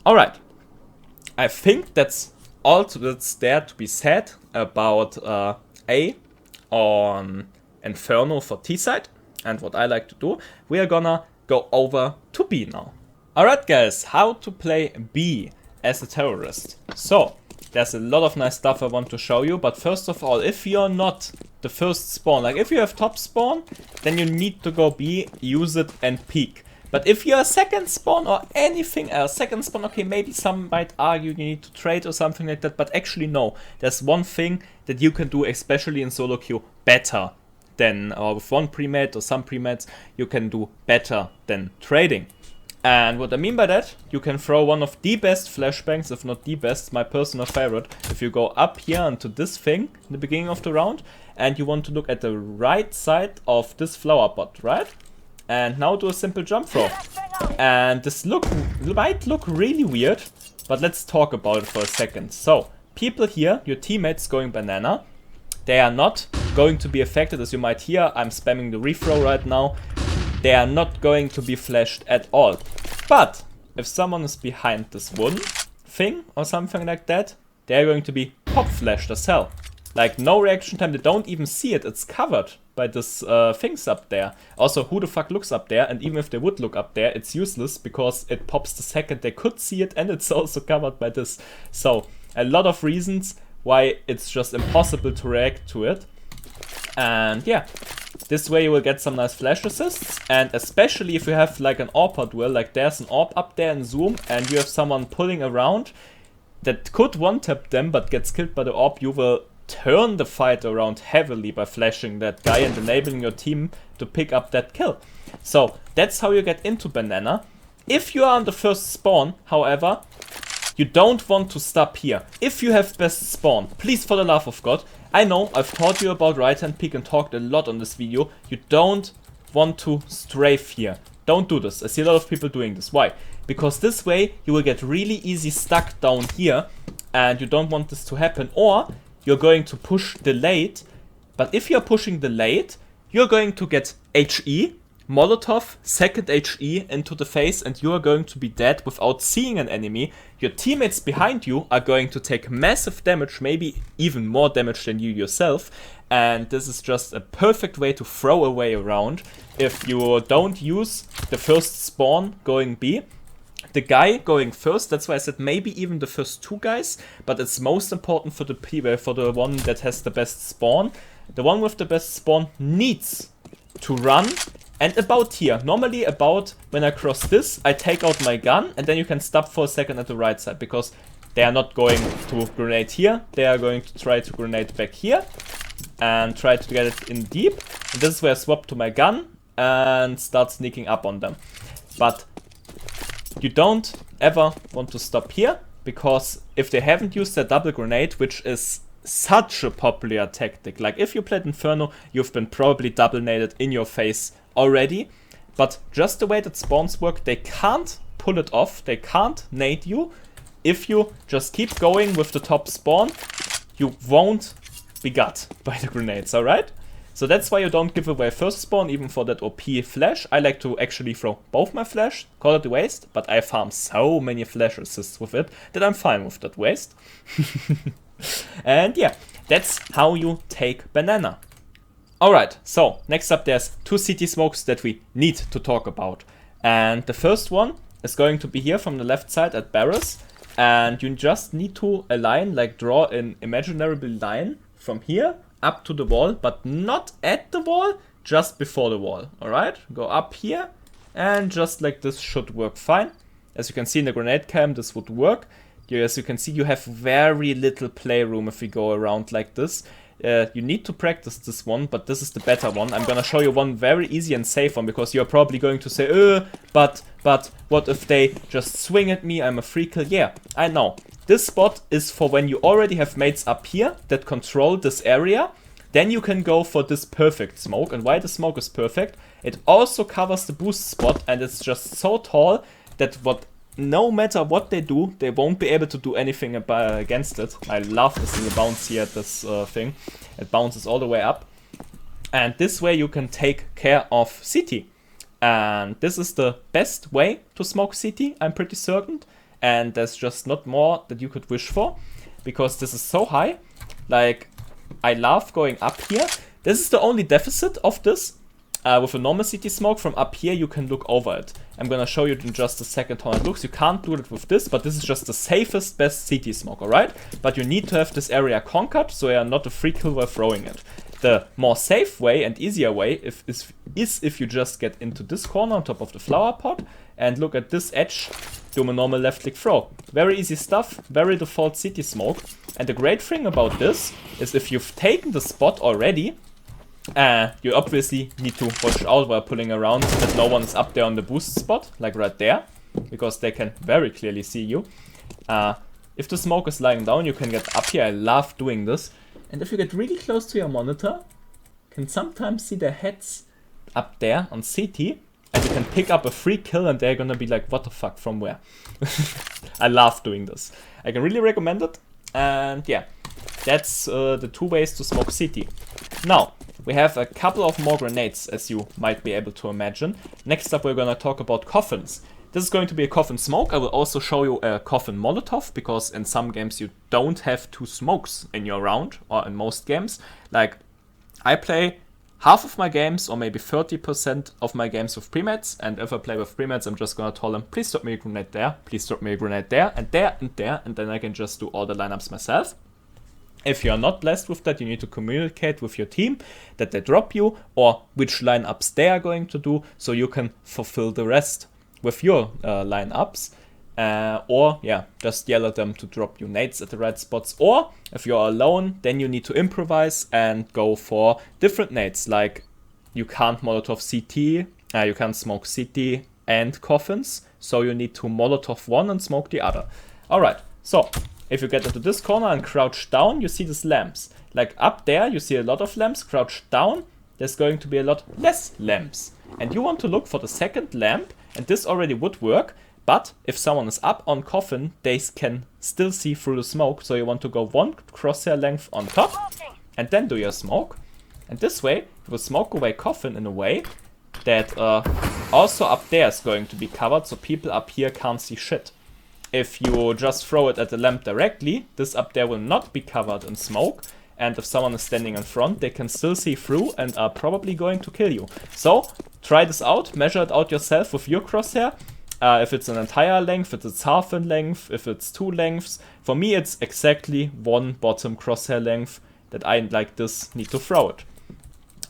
Alright. I think that's all that's there to be said about A on Inferno for T side and what I like to do. We are gonna go over to B now. Alright guys, how to play B as a terrorist. So, there's a lot of nice stuff I want to show you, but first of all, if you're not the first spawn, like if you have top spawn, then you need to go B, use it and peek. But if you're a second spawn or anything else, second spawn, okay, maybe some might argue you need to trade or something like that, but actually no. There's one thing that you can do, especially in solo queue, better than, or with one pre-mate or some pre-mates, you can do better than trading. And what I mean by that, you can throw one of the best flashbangs, if not the best, my personal favorite. If you go up here onto this thing in the beginning of the round, and you want to look at the right side of this flower pot, right? And now do a simple jump throw. And this might look really weird, but let's talk about it for a second. So, people here, your teammates going banana, they are not going to be affected, as you might hear. I'm spamming the refthrow right now. They are not going to be flashed at all. But, if someone is behind this wooden thing or something like that, they're going to be pop flashed as hell. Like, no reaction time, they don't even see it, it's covered by this things up there. Also, who the fuck looks up there? And even if they would look up there, it's useless because it pops the second they could see it and it's also covered by this. So, a lot of reasons why it's just impossible to react to it. And yeah, this way you will get some nice flash assists, and especially if you have like an AWP duel, like there's an AWP up there in zoom and you have someone pulling around that could one-tap them but gets killed by the AWP, you will turn the fight around heavily by flashing that guy and enabling your team to pick up that kill. So that's how you get into banana. If you are on the first spawn, however, you don't want to stop here. If you have best spawn, please, for the love of God, I know I've taught you about right hand peek and talked a lot on this video. You don't want to strafe here. Don't do this. I see a lot of people doing this. Why? Because this way you will get really easy stuck down here, and you don't want this to happen. Or you're going to push delayed, but if you're pushing delayed, you're going to get HE, Molotov, second HE into the face, and you are going to be dead without seeing an enemy. Your teammates behind you are going to take massive damage, maybe even more damage than you yourself, and this is just a perfect way to throw away a round if you don't use the first spawn going B. The guy going first, that's why I said maybe even the first 2 guys, but it's most important for the one that has the best spawn. The one with the best spawn needs to run. And about here, normally about when I cross this, I take out my gun, and then you can stop for a second at the right side, because they are not going to grenade here, they are going to try to grenade back here, and try to get it in deep. And this is where I swap to my gun, and start sneaking up on them. But you don't ever want to stop here, because if they haven't used their double grenade, which is such a popular tactic, like if you played Inferno, you've been probably double naded in your face already, but just the way that spawns work, they can't pull it off, they can't nade you. If you just keep going with the top spawn, you won't be got by the grenades, alright? So that's why you don't give away first spawn, even for that OP flash. I like to actually throw both my flash, call it a waste, but I farm so many flash assists with it that I'm fine with that waste. And yeah, that's how you take banana. Alright, so next up there's 2 city smokes that we need to talk about. And the first one is going to be here from the left side at Barras. And you just need to align, like draw an imaginary line from here up to the wall, but not at the wall, just before the wall. Alright, go up here, and just like this should work fine. As you can see in the grenade cam, this would work. As you can see, you have very little playroom if we go around like this. You need to practice this one, but this is the better one. I'm gonna show you one very easy and safe one, because you're probably going to say, but what if they just swing at me, I'm a free kill? Yeah, I know. This spot is for when you already have mates up here that control this area. Then you can go for this perfect smoke. And why the smoke is perfect, it also covers the boost spot, and it's just so tall that no matter what they do, they won't be able to do anything against it. I love this little bounce here at this thing. It bounces all the way up. And this way you can take care of CT. And this is the best way to smoke CT, I'm pretty certain. And there's just not more that you could wish for, because this is so high. Like, I love going up here. This is the only deficit of this. With a normal CT smoke, from up here you can look over it. I'm gonna show you in just a second how it looks. You can't do it with this, but this is just the safest, best CT smoke, alright? But you need to have this area conquered, so you're not a free kill while throwing it. The more safe way and easier way is if you just get into this corner on top of the flower pot and look at this edge, do a normal left click throw. Very easy stuff, very default CT smoke. And the great thing about this is if you've taken the spot already, you obviously need to watch out while pulling around that no one is up there on the boost spot, like right there, because they can very clearly see you. If the smoke is lying down, you can get up here. I love doing this. And if you get really close to your monitor, you can sometimes see their heads up there on CT, and you can pick up a free kill, and they're gonna be like, what the fuck, from where? I love doing this. I can really recommend it. And yeah, that's the 2 ways to smoke CT. Now, we have a couple of more grenades, as you might be able to imagine. Next up, we're gonna talk about coffins. This is going to be a coffin smoke. I will also show you a coffin Molotov, because in some games you don't have 2 smokes in your round, or in most games. Like, I play half of my games, or maybe 30% of my games with premates, and if I play with premates, I'm just gonna tell them, please drop me a grenade there, please drop me a grenade there, and there, and there, and then I can just do all the lineups myself. If you're not blessed with that, you need to communicate with your team that they drop you, or which lineups they are going to do, so you can fulfill the rest with your lineups. Or yeah, just yell at them to drop you nades at the right spots. Or if you're alone, then you need to improvise and go for different nades. Like, you can't Molotov CT, you can't smoke CT and coffins, so you need to Molotov one and smoke the other. Alright, so if you get into this corner and crouch down, you see these lamps. Like up there, you see a lot of lamps. Crouch down, there's going to be a lot less lamps. and you want to look for the second lamp, and this already would work, but if someone is up on coffin, they can still see through the smoke, so you want to go 1 crosshair length on top, and then do your smoke, and this way, you will smoke away coffin in a way that also up there is going to be covered, so people up here can't see shit. If you just throw it at the lamp directly, this up there will not be covered in smoke, and if someone is standing in front, they can still see through and are probably going to kill you. So, try this out, measure it out yourself with your crosshair. If it's an entire length, if it's half a length, if it's 2 lengths. For me, it's exactly 1 bottom crosshair length that I, like this, need to throw it.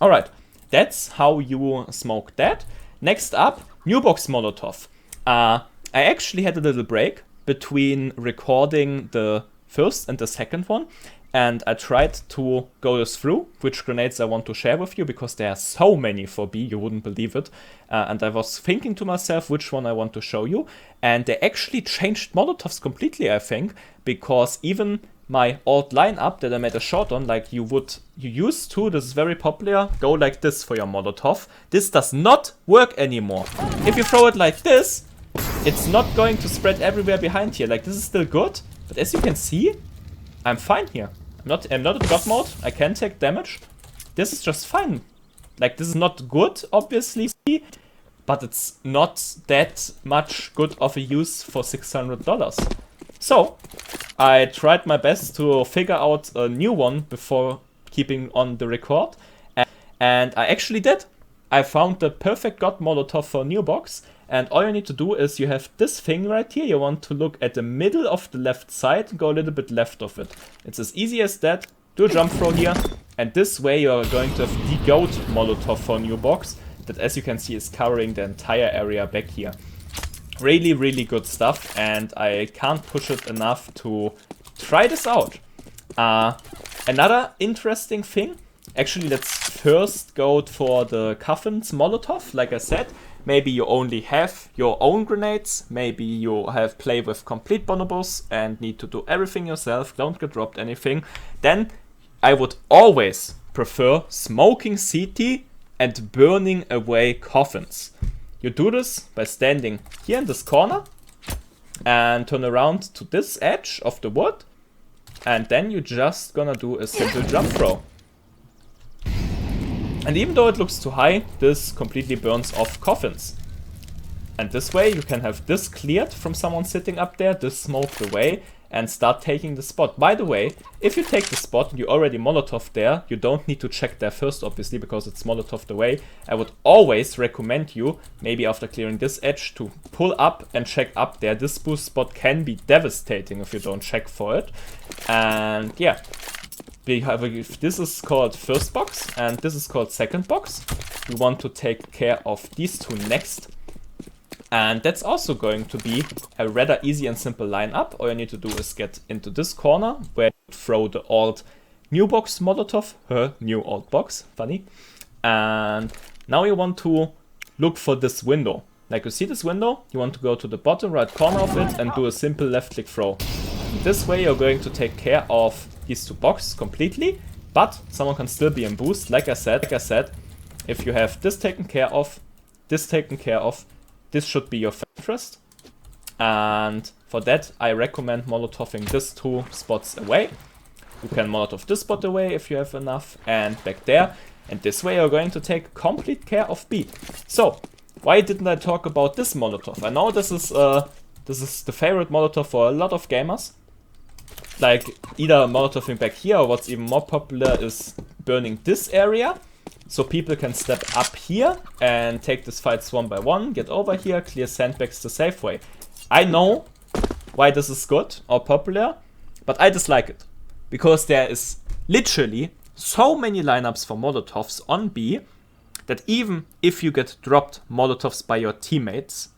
Alright, that's how you smoke that. Next up, new box Molotov. I actually had a little break between recording the first and the second one, and I tried to go this through, which grenades I want to share with you, because there are so many for B, you wouldn't believe it. And I was thinking to myself which one I want to show you, and they actually changed Molotovs completely, I think, because even my old lineup that I made a shot on, like you used to, this is very popular, go like this for your Molotov. This does not work anymore. If you throw it like this, it's not going to spread everywhere behind here. Like, this is still good, but as you can see, I'm fine here. I'm not at God mode, I can take damage. This is just fine. Like, this is not good, obviously, but it's not that much good of a use for $600. So, I tried my best to figure out a new one before keeping on the record. And I actually did. I found the perfect God Molotov for a new box. And all you need to do is you have this thing right here. You want to look at the middle of the left side and go a little bit left of it. It's as easy as that. Do a jump throw here. And this way you're going to have the GOAT Molotov for a new box. That, as you can see, is covering the entire area back here. Really, really good stuff. And I can't push it enough to try this out. Another interesting thing. Actually, let's first go for the Coffin's Molotov. Like I said, maybe you only have your own grenades. Maybe you have play with complete bonobos and need to do everything yourself. Don't get dropped anything. Then I would always prefer smoking CT and burning away coffins. You do this by standing here in this corner and turn around to this edge of the wood. And then you're just gonna do a simple jump throw. And even though it looks too high, this completely burns off coffins. And this way you can have this cleared from someone sitting up there, this smoked away, and start taking the spot. By the way, if you take the spot and you already Molotov there, you don't need to check there first, obviously, because it's Molotoved away. I would always recommend you, maybe after clearing this edge, to pull up and check up there. This boost spot can be devastating if you don't check for it. And yeah. This is called first box and this is called second box. You want to take care of these two next. And that's also going to be a rather easy and simple lineup. All you need to do is get into this corner where you throw the old new box Molotov. New old box, funny. And now you want to look for this window. Like you see this window, you want to go to the bottom right corner of it and do a simple left click throw. This way you're going to take care of these two boxes completely, but someone can still be in boost. Like I said, if you have this taken care of, this should be your interest. And for that, I recommend Molotoving this two spots away. You can Molotov this spot away if you have enough, and back there. And this way you're going to take complete care of B. So, why didn't I talk about this Molotov? I know this is the favorite Molotov for a lot of gamers. Like, either Molotoving back here, or what's even more popular is burning this area. So people can step up here and take these fights one by one, get over here, clear sandbags the safe way. I know why this is good or popular, but I dislike it. Because there is literally so many lineups for Molotovs on B, that even if you get dropped Molotovs by your teammates,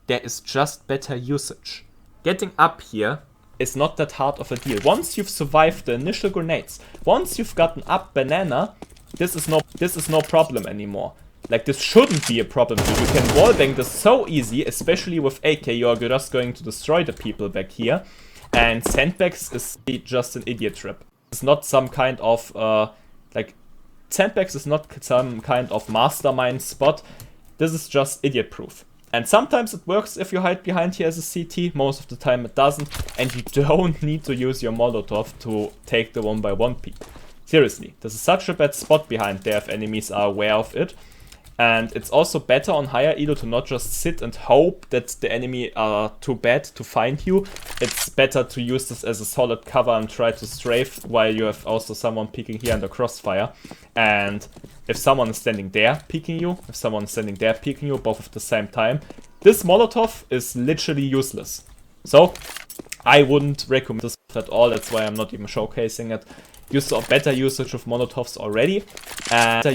there is just better usage. Getting up here is not that hard of a deal. Once you've survived the initial grenades, once you've gotten up banana, this is no problem anymore. Like, this shouldn't be a problem. You can wallbang this so easy, especially with AK. You're just going to destroy the people back here. And sandbags is just an idiot trip. It's not some kind of, sandbags is not some kind of mastermind spot. this is just idiot proof. And sometimes it works if you hide behind here as a CT, most of the time it doesn't, and you don't need to use your Molotov to take the 1-by-1 peek. Seriously, this is such a bad spot behind there if enemies are aware of it. And it's also better on higher elo to not just sit and hope that the enemy are too bad to find you. It's better to use this as a solid cover and try to strafe while you have also someone peeking here in the crossfire. And if someone is standing there peeking you, if someone is standing there peeking you, both at the same time, this Molotov is literally useless. So I wouldn't recommend this at all, that's why I'm not even showcasing it. Use a better usage of Molotovs already. And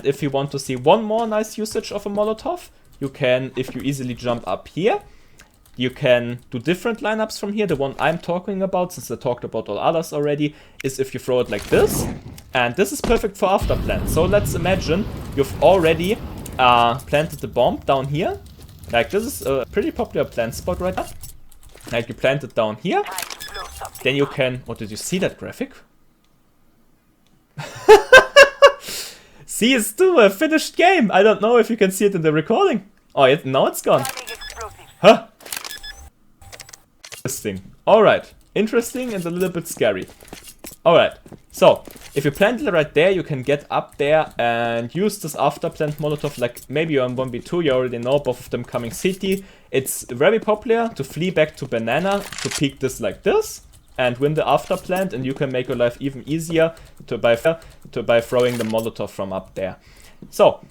if you want to see one more nice usage of a Molotov, you can, if you easily jump up here, you can do different lineups from here. The one I'm talking about, since I talked about all others already, is if you throw it like this. And this is perfect for after plant. So let's imagine you've already planted the bomb down here. Like this is a pretty popular plant spot right now. Like you plant it down here. Then you can... Oh, did you see that graphic? CS2, a finished game. I don't know if you can see it in the recording. Oh, now it's gone. Huh? Interesting. Alright. Interesting and a little bit scary. Alright. So, if you plant it right there, you can get up there and use this after plant Molotov. Like, maybe you're on 1v2, you already know both of them coming CT. It's very popular to flee back to banana, to peek this like this. And win the after plant, and you can make your life even easier by throwing the Molotov from up there. So,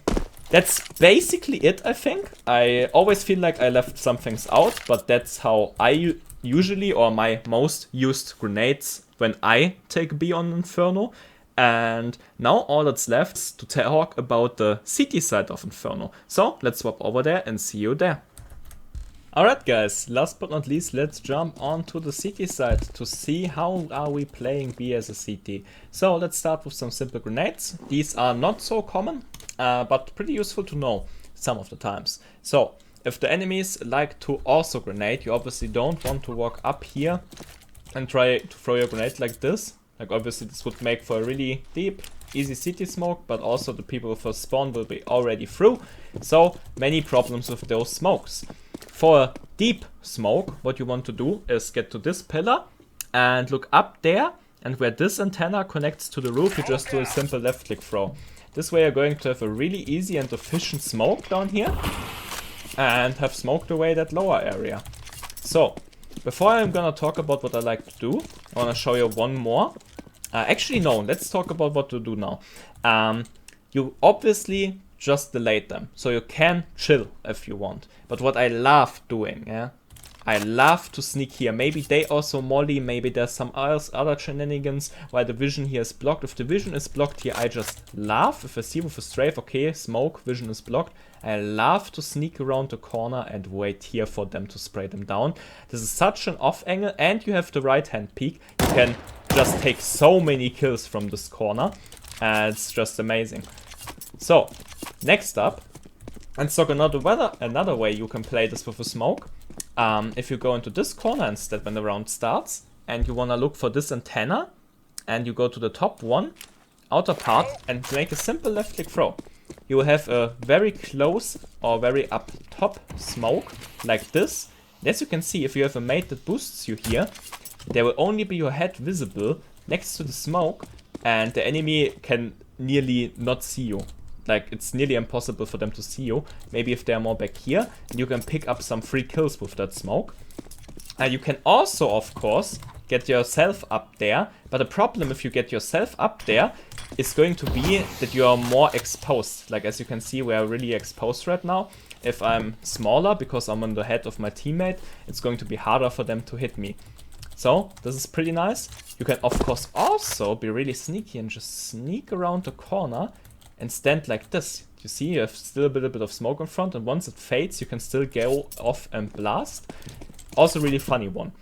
that's basically it, I think. I always feel like I left some things out, but that's how I usually, or my most used grenades when I take B on Inferno. And now all that's left is to talk about the CT side of Inferno. So, let's swap over there and see you there. Alright guys, last but not least, let's jump on to the CT side to see how are we playing B as a CT. So let's start with some simple grenades. These are not so common, but pretty useful to know some of the times. So, if the enemies like to also grenade, you obviously don't want to walk up here and try to throw your grenade like this. Like obviously this would make for a really deep, easy CT smoke, but also the people with first spawn will be already through. So, many problems with those smokes. For a deep smoke, what you want to do is get to this pillar and look up there, and where this antenna connects to the roof, you just do a simple left click throw. This way you're going to have a really easy and efficient smoke down here and have smoked away that lower area. So, before I'm gonna talk about what I like to do, I wanna show you one more. Actually no, let's talk about what to do now. You obviously just delayed them, so you can chill if you want. But what I love doing, yeah, I love to sneak here. Maybe they also molly, maybe there's some other shenanigans while the vision here is blocked. If the vision is blocked here, I just love, if I see with a strafe, okay, smoke, vision is blocked, I love to sneak around the corner and wait here for them to spray them down. This is such an off angle, and you have the right hand peek. You can just take so many kills from this corner, and it's just amazing. So, next up, let's talk another way you can play this with a smoke. If you go into this corner instead when the round starts, and you want to look for this antenna, and you go to the top one, outer part, and make a simple left click throw. You will have a very close or very up top smoke, like this. And as you can see, if you have a mate that boosts you here, there will only be your head visible next to the smoke, and the enemy can nearly not see you. Like, it's nearly impossible for them to see you. Maybe if they're more back here, you can pick up some free kills with that smoke. You can also, of course, get yourself up there. But the problem if you get yourself up there is going to be that you are more exposed. Like, as you can see, we are really exposed right now. If I'm smaller, because I'm on the head of my teammate, it's going to be harder for them to hit me. So, this is pretty nice. You can, of course, also be really sneaky and just sneak around the corner and stand like this. You see, you have still a little bit of smoke in front, and once it fades, you can still go off and blast. Also really funny one.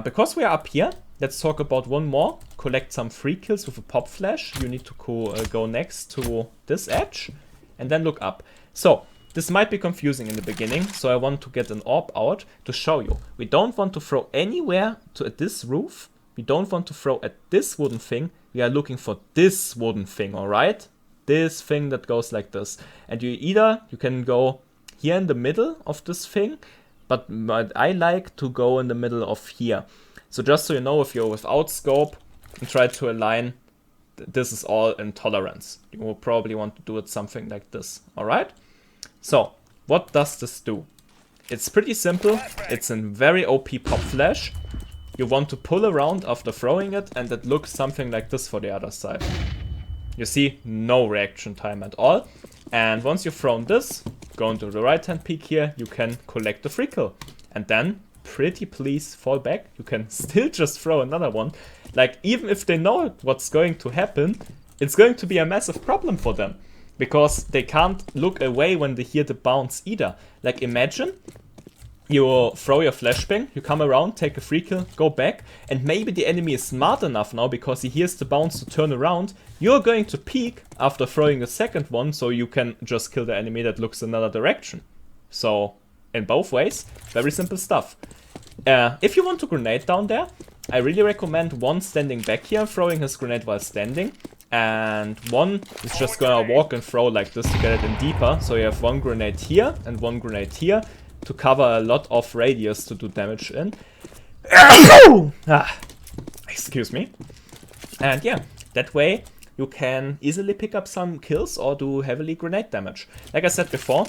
Because we are up here, let's talk about one more. Collect some free kills with a Popflash. You need to go next to this edge, and then look up. So, this might be confusing in the beginning, so I want to get an orb out to show you. We don't want to throw anywhere at this roof. We don't want to throw at this wooden thing. We are looking for this wooden thing, alright? this thing that goes like this. And you can go here in the middle of this thing, but I like to go in the middle of here. So just so you know, if you're without scope and try to align, this is all in tolerance. You will probably want to do it something like this, alright? So, what does this do? It's pretty simple. It's a very OP pop flash. You want to pull around after throwing it, and it looks something like this for the other side. You see, no reaction time at all. And once you've thrown this, go into the right hand peak here, you can collect the free kill. And then, pretty please fall back. You can still just throw another one. Like, even if they know what's going to happen, it's going to be a massive problem for them. Because they can't look away when they hear the bounce either. Like, imagine you throw your flashbang, you come around, take a free kill, go back, and maybe the enemy is smart enough now because he hears the bounce to turn around. You're going to peek after throwing a second one, so you can just kill the enemy that looks another direction. So, in both ways, very simple stuff. If you want to grenade down there, I really recommend one standing back here, throwing his grenade while standing, and one is just gonna walk and throw like this to get it in deeper. So you have one grenade here and one grenade here to cover a lot of radius to do damage in. Excuse me. And yeah, that way you can easily pick up some kills or do heavily grenade damage. Like I said before,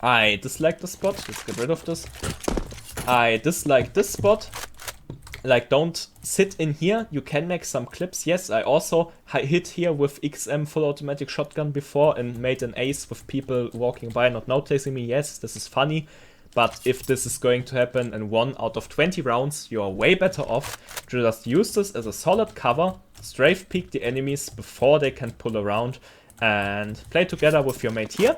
I dislike the spot. Let's get rid of this. I dislike this spot. Like, don't sit in here. You can make some clips. Yes, I also hit here with XM full automatic shotgun before and made an ace with people walking by not noticing me. Yes, this is funny. But if this is going to happen in 1 out of 20 rounds, you're way better off to just use this as a solid cover, strafe peek the enemies before they can pull around, and play together with your mate here.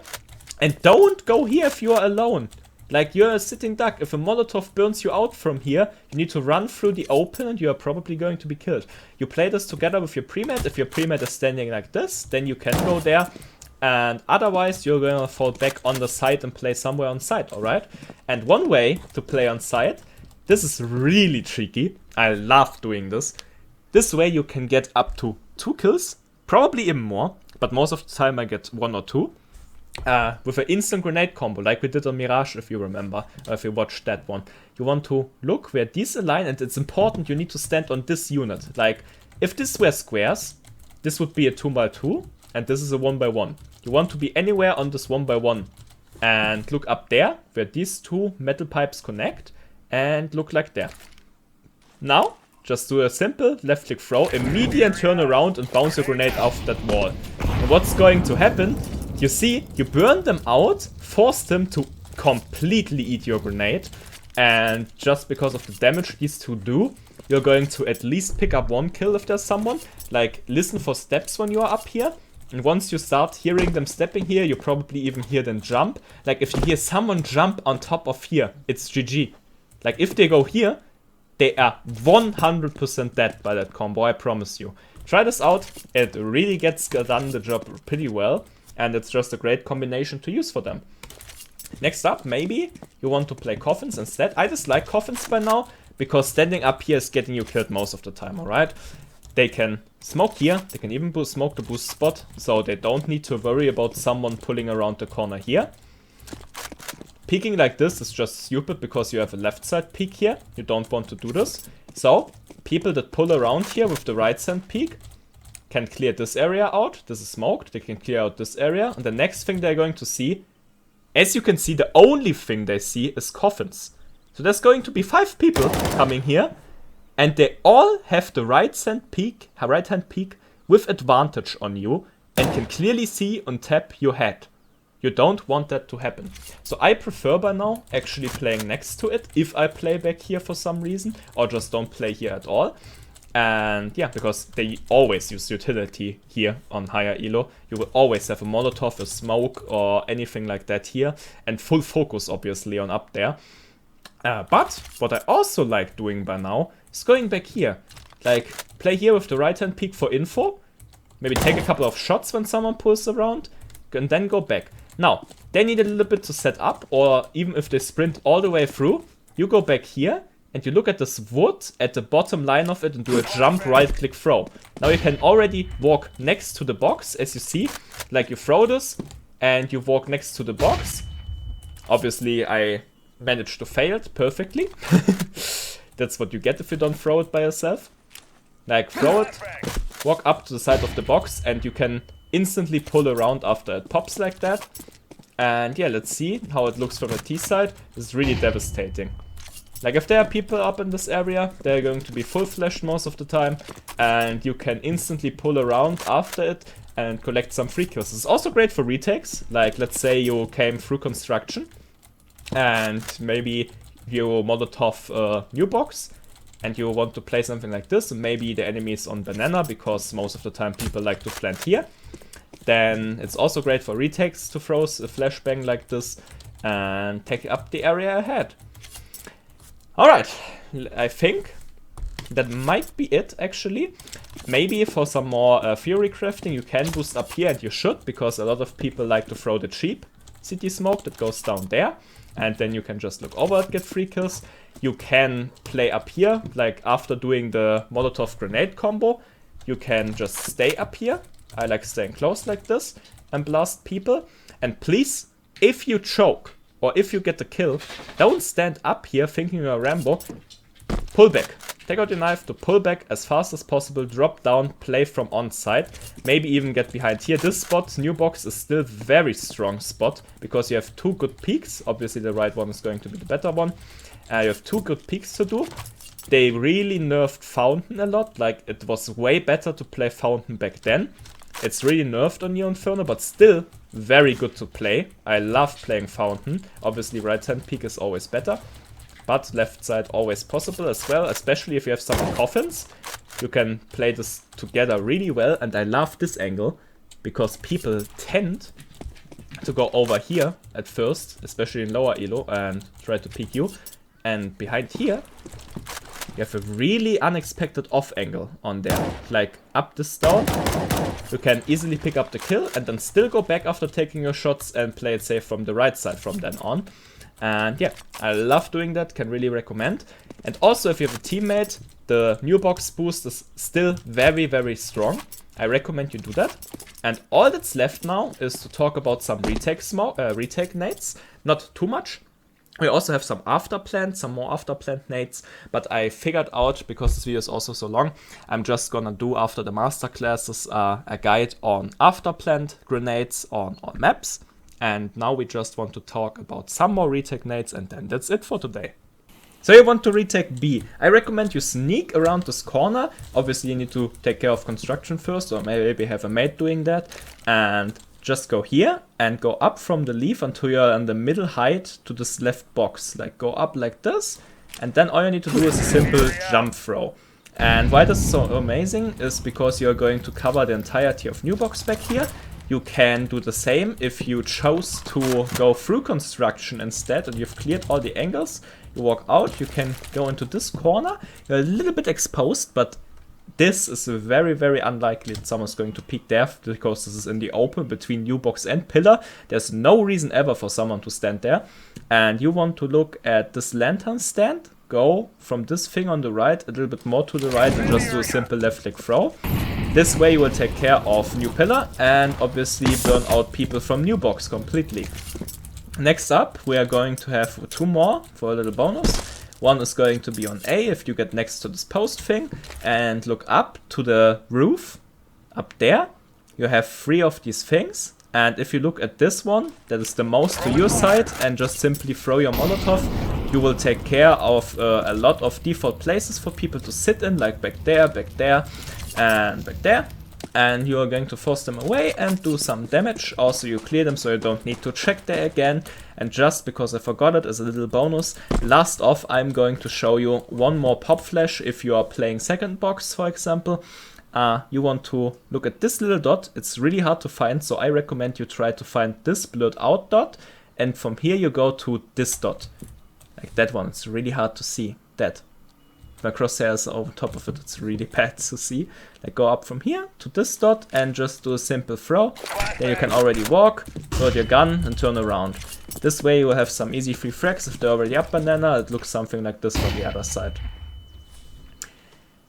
And don't go here if you're alone. Like, you're a sitting duck. If a Molotov burns you out from here, you need to run through the open and you are probably going to be killed. You play this together with your pre-mate. If your pre-mate is standing like this, then you can go there. And otherwise, you're gonna fall back on the side and play somewhere on site, alright? And one way to play on site, this is really tricky. I love doing this. This way you can get up to 2 kills, probably even more, but most of the time I get 1 or 2. With an instant grenade combo, like we did on Mirage, if you remember, or if you watched that one. You want to look where these align, and it's important you need to stand on this unit. Like, if this were squares, this would be a 2x2, and this is a 1x1. You want to be anywhere on this 1x1. And look up there, where these 2 metal pipes connect, and look like there. Now, just do a simple left-click throw, immediate turn around and bounce your grenade off that wall. And what's going to happen? You see, you burn them out, force them to completely eat your grenade, and just because of the damage these 2 do, you're going to at least pick up 1 kill if there's someone. Like, listen for steps when you are up here, and once you start hearing them stepping here, you probably even hear them jump. Like, if you hear someone jump on top of here, it's GG. Like, if they go here, they are 100% dead by that combo, I promise you. Try this out, it really gets done the job pretty well. And it's just a great combination to use for them. Next up, maybe you want to play coffins instead. I dislike coffins by now, because standing up here is getting you killed most of the time, alright? They can smoke here, they can even smoke the boost spot, so they don't need to worry about someone pulling around the corner here. Peeking like this is just stupid, because you have a left side peek here. You don't want to do this. So, people that pull around here with the right side peek can clear this area out. This is smoked. They can clear out this area. And the next thing they're going to see, as you can see, the only thing they see is coffins. So there's going to be 5 people coming here. And they all have the right hand peek with advantage on you. And can clearly see and tap your head. You don't want that to happen. So I prefer by now actually playing next to it. If I play back here for some reason. Or just don't play here at all. And yeah, because they always use utility here on higher elo. You will always have a Molotov, a smoke, or anything like that here. And full focus, obviously, on up there. But what I also like doing by now is going back here. Like, play here with the right-hand peek for info. Maybe take a couple of shots when someone pulls around. And then go back. Now, they need a little bit to set up. Or even if they sprint all the way through, you go back here. and you look at this wood at the bottom line of it and do a jump right click throw. Now you can already walk next to the box, as you see. Like you throw this and you walk next to the box. Obviously I managed to fail it perfectly. That's what you get if you don't throw it by yourself. Like throw it, walk up to the side of the box, and you can instantly pull around after it pops like that. And yeah, let's see how it looks from the T side. It's really devastating. Like if there are people up in this area, they're going to be full flashed most of the time, and you can instantly pull around after it and collect some free kills. It's also great for retakes. Like let's say you came through construction and maybe you Molotov new box and you want to play something like this, and maybe the enemy is on banana because most of the time people like to plant here. Then it's also great for retakes to throw a flashbang like this and take up the area ahead. Alright, I think that might be it actually. Maybe for some more theory crafting you can boost up here, and you should, because a lot of people like to throw the cheap city smoke that goes down there, and then you can just look over it, get free kills. You can play up here, like after doing the Molotov grenade combo, you can just stay up here. I like staying close like this and blast people. And please, if you choke or if you get the kill, don't stand up here thinking you're Rambo. Pull back. Take out your knife to pull back as fast as possible, drop down, play from on side, maybe even get behind here. This spot, new box, is still very strong spot because you have two good peaks. Obviously the right one is going to be the better one. You have two good peaks to do. They really nerfed Fountain a lot. Like it was way better to play Fountain back then. It's really nerfed on To Inferno, but still very good to play. I love playing Fountain. Obviously right hand peak is always better, but left side always possible as well, especially if you have some coffins. You can play this together really well, and I love this angle because people tend to go over here at first, especially in lower elo, and try to peek you. And behind here, you have a really unexpected off angle on there. Like up this down, you can easily pick up the kill and then still go back after taking your shots and play it safe from the right side from then on. And yeah, I love doing that, can really recommend. And also if you have a teammate, the new box boost is still very, very strong. I recommend you do that. And all that's left now is to talk about some retake nades. Not too much. We also have some more after plant nades, but I figured out, because this video is also so long, I'm just gonna do after the masterclasses a guide on after plant grenades on maps. And now we just want to talk about some more retake nades, and then that's it for today. So you want to retake B. I recommend you sneak around this corner. Obviously you need to take care of construction first, or maybe have a mate doing that. And just go here and go up from the leaf until you're in the middle height to this left box. Like go up like this, and then all you need to do is a simple jump throw. And why this is so amazing is because you're going to cover the entirety of new box back here. You can do the same if you chose to go through construction instead and you've cleared all the angles. You walk out, you can go into this corner. You're a little bit exposed, but this is very, very unlikely that someone's going to peek there because this is in the open between new box and pillar. There's no reason ever for someone to stand there. And you want to look at this lantern stand. Go from this thing on the right a little bit more to the right and just do a simple left click throw. This way you will take care of new pillar and obviously burn out people from new box completely. Next up we are going to have two more for a little bonus. One is going to be on A if you get next to this post thing and look up to the roof. Up there you have 3 of these things, and if you look at this one that is the most to your side and just simply throw your Molotov, you will take care of a lot of default places for people to sit in, like back there, and back there. And you are going to force them away and do some damage. Also you clear them so you don't need to check there again. And just because I forgot it as a little bonus, last off I'm going to show you one more pop flash. If you are playing second box, for example, you want to look at this little dot. It's really hard to find, so I recommend you try to find this blurred out dot, and from here you go to this dot, like that one. It's really hard to see that. My crosshairs are over top of it, it's really bad to see. Like go up from here to this dot and just do a simple throw. Then you can already walk, load your gun and turn around. This way you will have some easy free frags. If they're already up banana, it looks something like this for the other side.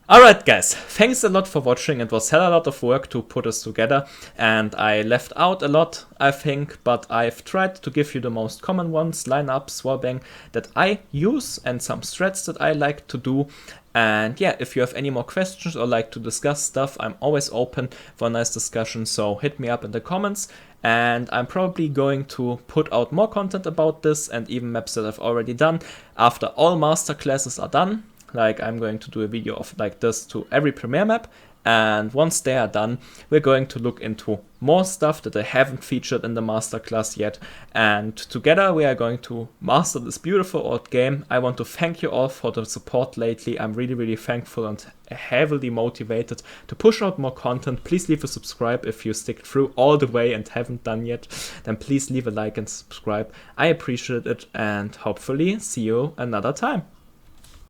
Alright guys, thanks a lot for watching. It was hella lot of work to put this together, and I left out a lot, I think, but I've tried to give you the most common ones, lineups, wallbang, that I use, and some strats that I like to do. And yeah, if you have any more questions or like to discuss stuff, I'm always open for a nice discussion, so hit me up in the comments. And I'm probably going to put out more content about this, and even maps that I've already done, after all masterclasses are done. Like, I'm going to do a video of like this to every premiere map, and once they are done, we're going to look into more stuff that I haven't featured in the masterclass yet, and together we are going to master this beautiful old game. I want to thank you all for the support lately. I'm really thankful and heavily motivated to push out more content. Please leave a subscribe if you stick through all the way and haven't done yet. Then please leave a like and subscribe. I appreciate it, and hopefully see you another time.